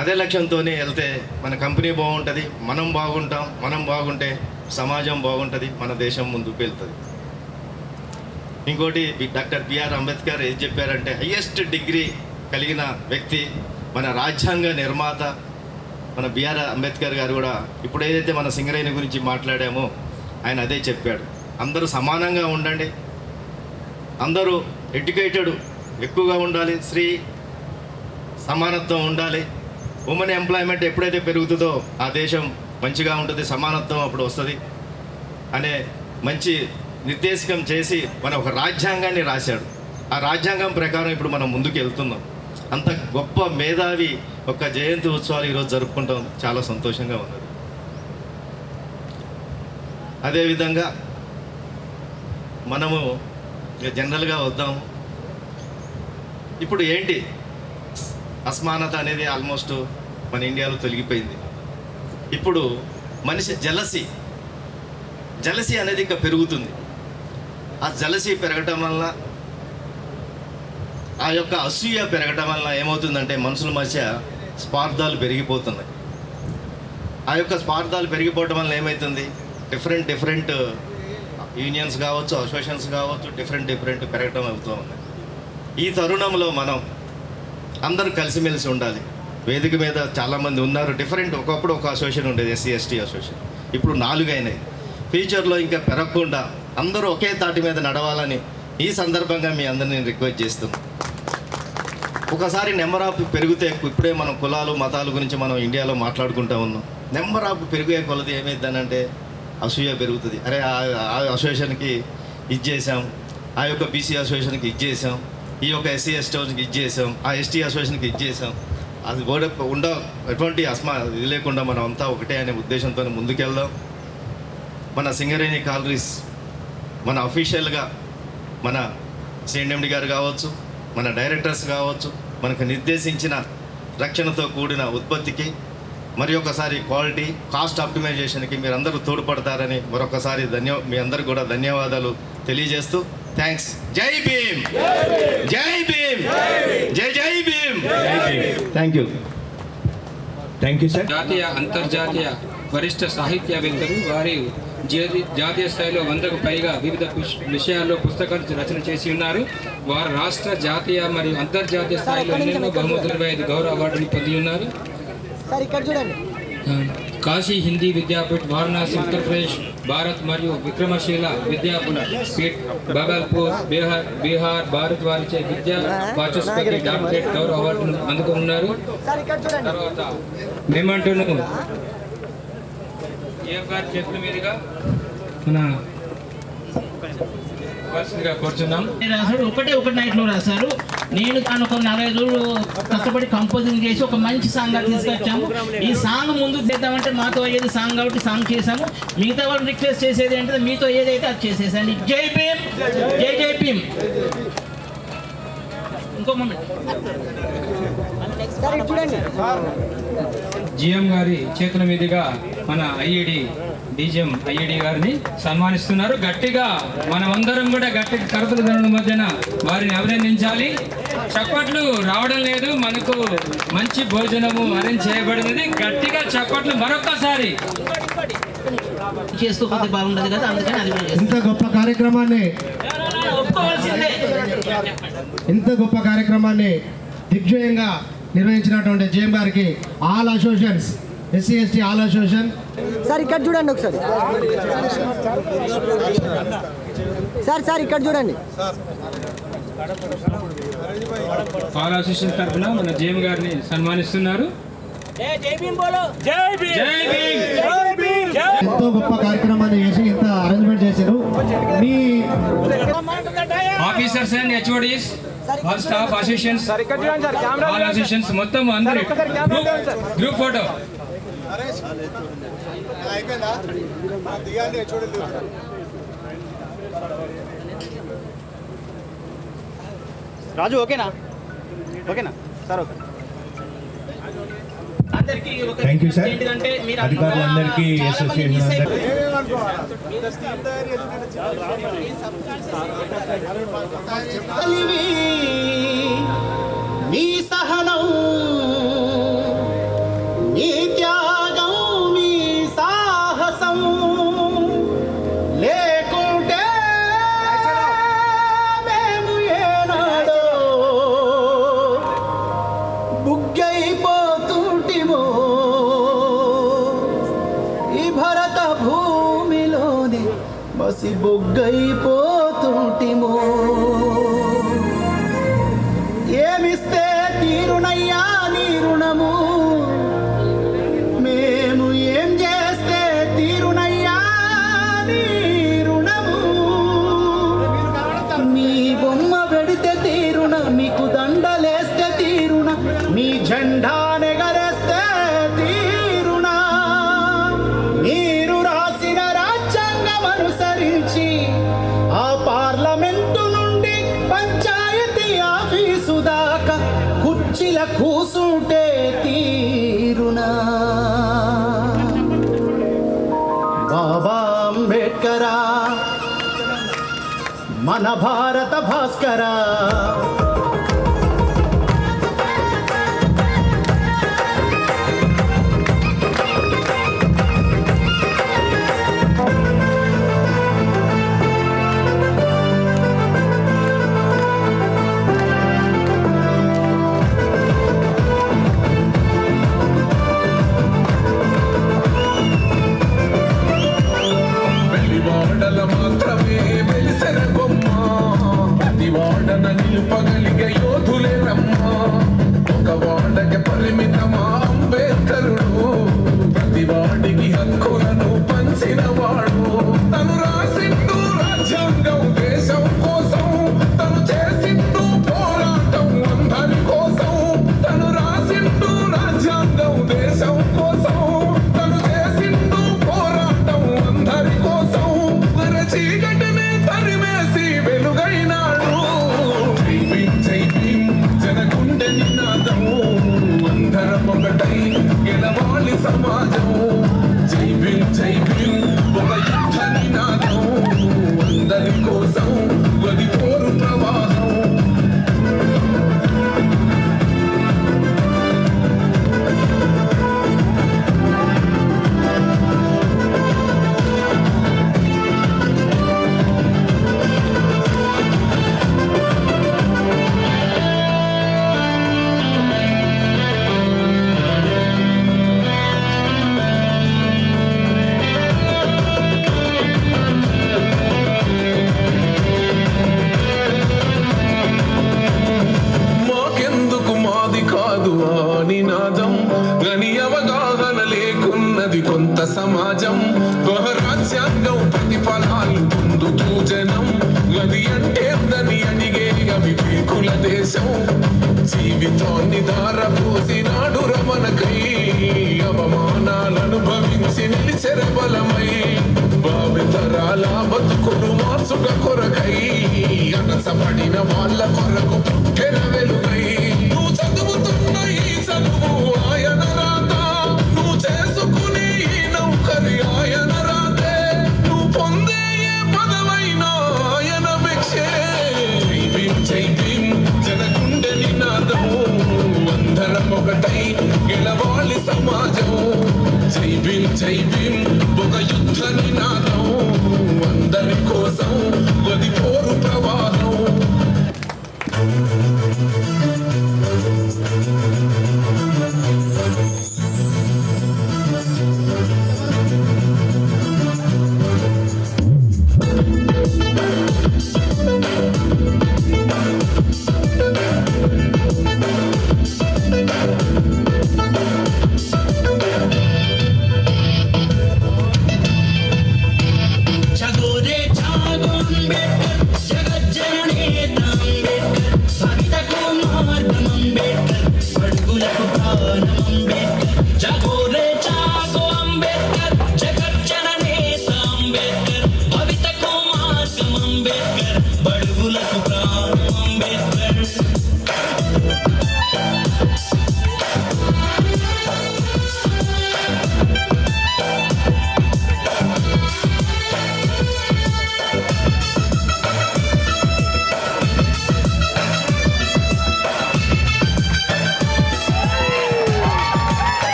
అదే లక్ష్యంతో వెళ్తే మన కంపెనీ బాగుంటుంది, మనం బాగుంటాం. మనం బాగుంటే సమాజం బాగుంటుంది, మన దేశం ముందుకు వెళ్తుంది. ఇంకోటి డాక్టర్ బిఆర్ అంబేద్కర్ ఏం చెప్పారంటే హయ్యెస్ట్ డిగ్రీ కలిగిన వ్యక్తి మన రాజ్యాంగ నిర్మాత మన బిఆర్ అంబేద్కర్ గారు కూడా ఇప్పుడు ఏదైతే మన సింగరేణి గురించి మాట్లాడామో ఆయన అదే చెప్పాడు. అందరూ సమానంగా ఉండండి, అందరూ ఎడ్యుకేటెడ్ ఎక్కువగా ఉండాలి, స్త్రీ సమానత్వం ఉండాలి, ఉమెన్ ఎంప్లాయ్మెంట్ ఎప్పుడైతే పెరుగుతుందో ఆ దేశం మంచిగా ఉంటుంది, సమానత్వం అప్పుడు వస్తుంది అనే మంచి నిర్దేశకం చేసి మన ఒక రాజ్యాంగాన్ని రాశాడు. ఆ రాజ్యాంగం ప్రకారం ఇప్పుడు మనం ముందుకు వెళ్తున్నాం. అంత గొప్ప మేధావి ఒక జయంతి ఉత్సవాలు ఈరోజు జరుపుకుంటాం, చాలా సంతోషంగా ఉన్నది. అదేవిధంగా మనము జనరల్గా వద్దాం. ఇప్పుడు ఏంటి అసమానత అనేది ఆల్మోస్ట్ మన ఇండియాలో తొలగిపోయింది. ఇప్పుడు మనిషి జలసి అనేది ఇంకా పెరుగుతుంది. ఆ జలసి పెరగటం వల్ల, ఆ యొక్క అసూయ పెరగటం వల్ల ఏమవుతుందంటే మనుషుల మధ్య స్వార్థాలు పెరిగిపోతున్నాయి. ఆ యొక్క స్వార్థాలు పెరిగిపోవటం వల్ల ఏమవుతుంది, డిఫరెంట్ యూనియన్స్ కావచ్చు, అసోసియేషన్స్ కావచ్చు, డిఫరెంట్ పెరగటం అవుతూ ఉన్నాయి. ఈ తరుణంలో మనం అందరూ కలిసిమెలిసి ఉండాలి. వేదిక మీద చాలామంది ఉన్నారు. డిఫరెంట్, ఒకప్పుడు ఒక అసోసియేషన్ ఉండేది ఎస్సీ ఎస్టీ అసోసియేషన్, ఇప్పుడు 4 అయినాయి. ఫ్యూచర్లో ఇంకా పెరగకుండా అందరూ ఒకే తాటి మీద నడవాలని ఈ సందర్భంగా మీ అందరినీ రిక్వెస్ట్ చేస్తున్నాం. ఒకసారి నెంబర్ ఆఫ్ పెరిగితే, ఇప్పుడే మనం కులాలు మతాల గురించి మనం ఇండియాలో మాట్లాడుకుంటూ ఉన్నాం. నెంబర్ ఆఫ్ పెరిగే కొలది ఏమైందనంటే అసూయ పెరుగుతుంది. అరే ఆ అసోసియేషన్కి ఇది చేసాం, ఆ యొక్క బీసీ అసోసియేషన్కి ఇది చేసాం, ఈ యొక్క ఎస్సీ ఎస్టీ అసోసియేషన్కి ఇది చేసాం, ఆ ఎస్టీ అసోసియేషన్కి ఇది చేసాం. అది ఎటువంటి ఇది లేకుండా మనం అంతా ఒకటే అనే ఉద్దేశంతో ముందుకెళ్దాం. మన సింగరేణి కాలరీస్ మన అఫీషియల్గా మన సిఎండి గారు కావచ్చు, మన డైరెక్టర్స్ కావచ్చు, మనకు నిర్దేశించిన రక్షణతో కూడిన ఉత్పత్తికి మరి ఒకసారి క్వాలిటీ కాస్ట్ ఆప్టిమైజేషన్కి మీరందరూ తోడ్పడతారని మరొకసారి మీ అందరికి కూడా ధన్యవాదాలు తెలియజేస్తూ థ్యాంక్స్. జై Bhim, Jai Bhim, Jai Jai Bhim. Thank you. Thank you sir. జాతీయ అంతర్జాతీయ వరిష్ఠ సాహిత్యవేత్తలు వారి జాతీయ స్థాయిలో 100కు పైగా వివిధ విషయాల్లో పుస్తకాలు రచన చేసి ఉన్నారు. వారు రాష్ట్ర, జాతీయ మరియు అంతర్జాతీయ స్థాయిలో ఎన్నెన్నో బహుమతులు 25 గౌరవ అవార్డులు పొంది ఉన్నారు. కాశీ హిందీ విద్యాపీఠ్, వారణాసి ఉత్తరప్రదేశ్ భారత్ మరియు విక్రమశీల విద్యాపీఠ్ భగల్పూర్ బీహార్ భారత్ వారిచే విద్యా వాచస్పతి డాక్టరేట్ గౌరవ అవార్డును అందుకున్నారు. తర్వాత మేమంటూను గారి చేతుల మీదుగా మన కూర్చున్నాం. రాశాడు ఒకటి నైట్లో రాశారు. నేను తాను ఒక 45 రోజులు కష్టపడి కంపోజింగ్ చేసి ఒక మంచి సాంగ్ తీసుకొచ్చాము. ఈ సాంగ్ ముందు చేద్దామంటే మాతో అయ్యేది సాంగ్ కాబట్టి సాంగ్ చేశాము. మిగతా వాళ్ళు రిక్వెస్ట్ చేసేది అంటే మీతో ఏదైతే అది చేసేసండి. జై భీమ్, జై జై భీమ్. ఇంకో మూమెంట్ జిఎం గారి చేతుల మీదుగా మన డీజీఎం ఐఈడి గారిని సన్మానిస్తున్నారు. గట్టిగా మనమందరం కూడా గట్టి కరతల ధనుల మధ్యన వారిని అభినందించాలి. చప్పట్లు రావడం లేదు, మనకు మంచి భోజనము అరేంజ్ చేయబడినది. గట్టిగా చప్పట్లు మరొకసారి చేస్తూ కొద్ది బాగుండదు కదా, అందుకని అది ఇంత గొప్ప కార్యక్రమాన్ని దిగ్విజయంగా నిర్వహించినటువంటి జేఎం గారికి all associations, SC ST all association sir ఇక్కడ చూడండి ఒకసారి సార్ ఇక్కడ చూడండి. ఆల్ అసోసియేషన్ తరఫున మన జేఎం గారిని సన్మానిస్తున్నారు. ఎంతో గొప్ప కార్యక్రమాన్ని చేసి ఇంత అరేంజ్మెంట్ చేశారు. మీ officers and HODs, all staff associations, all associations మొత్తం అందరూ గ్రూప్ ఫోటో. రాజు ఓకేనా sir? Okay. Thank you sir. అధికారులందరికీ అసోసియేషన్ నీ సహనం, నీ త్యాగం, నీ సాహసం లేకుంటే మేము ఏనాడో బుగ్గైపోతుంటిమో. ఈ భరత భూమిలోనే మసి బొగ్గైపోతుంటిమో. ఏమిస్తే తీరునయ్యా నీ రుణము, మేము ఏం చేస్తే తీరునయ్యా నీ రుణము. మీ బొమ్మ పెడితే తీరున, మీకు దండలేస్తే తీరున, మీ జెండా నెగరేస్తే తీరున. మీరు రాసిన రాజ్యాంగం అనుసరించి ఆ పార్లమెంటు నుండి పంచాయతీ ఆఫీసు దాకా కుర్చీల కూసుంటే తీరునా. బాబా అంబేడ్కరా, మన భారత భాస్కరా. వలె వెలిసెర బొమ్మ ప్రతి వాడన నిలుపగలిగే యోధులే రమ్మ ఒక వాడకి పరిమితమా అంబేద్కరుడు ప్రతి వాడికి హక్కులను పంచిన వాడు తను రాసిండు రాజ్యాంగం దేశం కోసం తను చేసిండు పోరాటం అందరి కోసం తను రాసిండు రాజ్యాంగం దేశం కోసం తను చేసిండు పోరాటం అందరి కోసం చీకటిని తరిమేసి వెలుగైనాడు జై భీమ్ జనగుండె నినాదము అందరం ఒకటై గెలవాలి సమాజం జై భీమ్ ఒక యుద్ధ నినాదం అందరి కోసం గది పోరు ప్రవాహం మాకెందుకు మాది కాదు ఆ నినాదం గని అవగాహన లేకున్నది కొంత సమాజం రాజ్యాంగం ప్రతిఫలాలు పొందుతూ జనం గది అంటేందని అడిగే అవివేకుల దేశం జీవితాన్ని ధారపోసినాడు రమణకై అవమానాలను భవించి నిలిచెర బలమై భావితరాల బతుకులు మార్చుట కొరకై అనసపడిన వాళ్ళ కొరకు పుట్టెన వెలుగై నువ్వు చదువుతున్న ఈ చదువు ఆయన రాత నువ్వు చేసుకునే ఈ నౌకరి ఆయన రాతే నువ్వు పొందే ఏ పదవైనా ఆయన భిక్షే జై భీమ్ జనగుండె నినాదము అందరం ఒకటై గెలవాలి సమాజం జై భీమ్ ఒక యుద్ధ నినాదం అందరి కోసం గది పోరు ప్రవాహం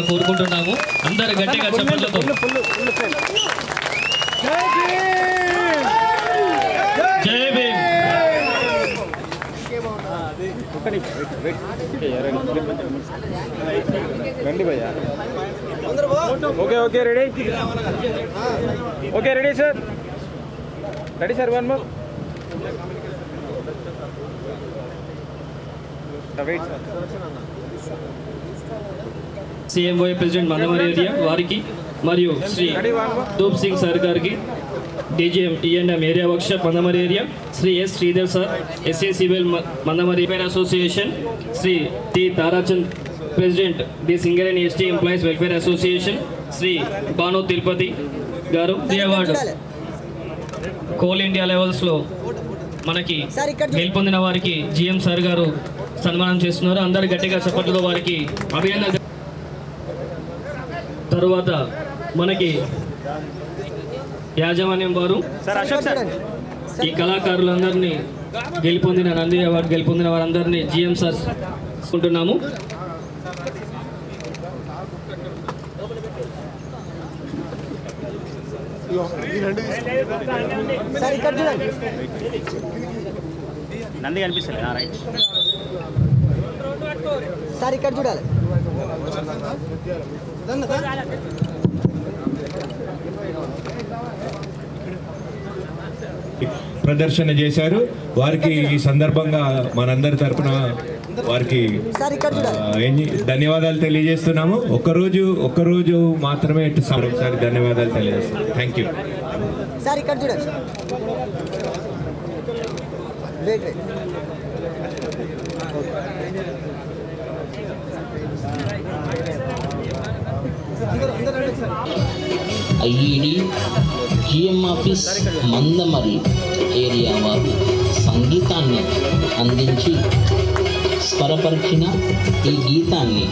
కోరుకుంటున్నాము అందరు గట్టిగా చప్పట్లతో జై భీమ్ రండి భయ్యా okay ready ready sir one more wait sir CMOA president Mandamarri area వారికి మరియు శ్రీ ధూప్ సింగ్ సార్ గారికి DGM E&M area workshop Mandamarri area Shri S Sridhar sir SACBL Mandamarri welfare association Shri T Tarachand president the Singareni ST employees welfare association Shri Bhanu Tirupati garu ఈ అవార్డు కోల్ ఇండియా లెవెల్స్లో మనకి గెలుపొందిన వారికి GM sir గారు సన్మానం చేస్తున్నారు. అందరు గట్టిగా చప్పట్లతో వారికి అభినందన. తరువాత మనకి యాజమాన్యం వారు ఈ కళాకారులందరినీ గెలుపొందిన నంది అవార్డు గెలుపొందిన వారందరినీ జిఎం సార్ తీసుకుంటున్నాము. నంది కనిపిస్తుంది రైట్ సార్ ఇక్కడ చూడాలి. ప్రదర్శన చేశారు. వారికి ఈ సందర్భంగా మనందరి తరపున వారికి ధన్యవాదాలు తెలియజేస్తున్నాము. ఒక్కరోజు మాత్రమే ఒకసారి ధన్యవాదాలు తెలియజేస్తున్నాం. Thank you sir. ఇక్కడ చూడండి. IED GM office Mandamarri area వారు సంగీతాన్ని అందించి స్వరపరిచిన ఈ గీతాన్ని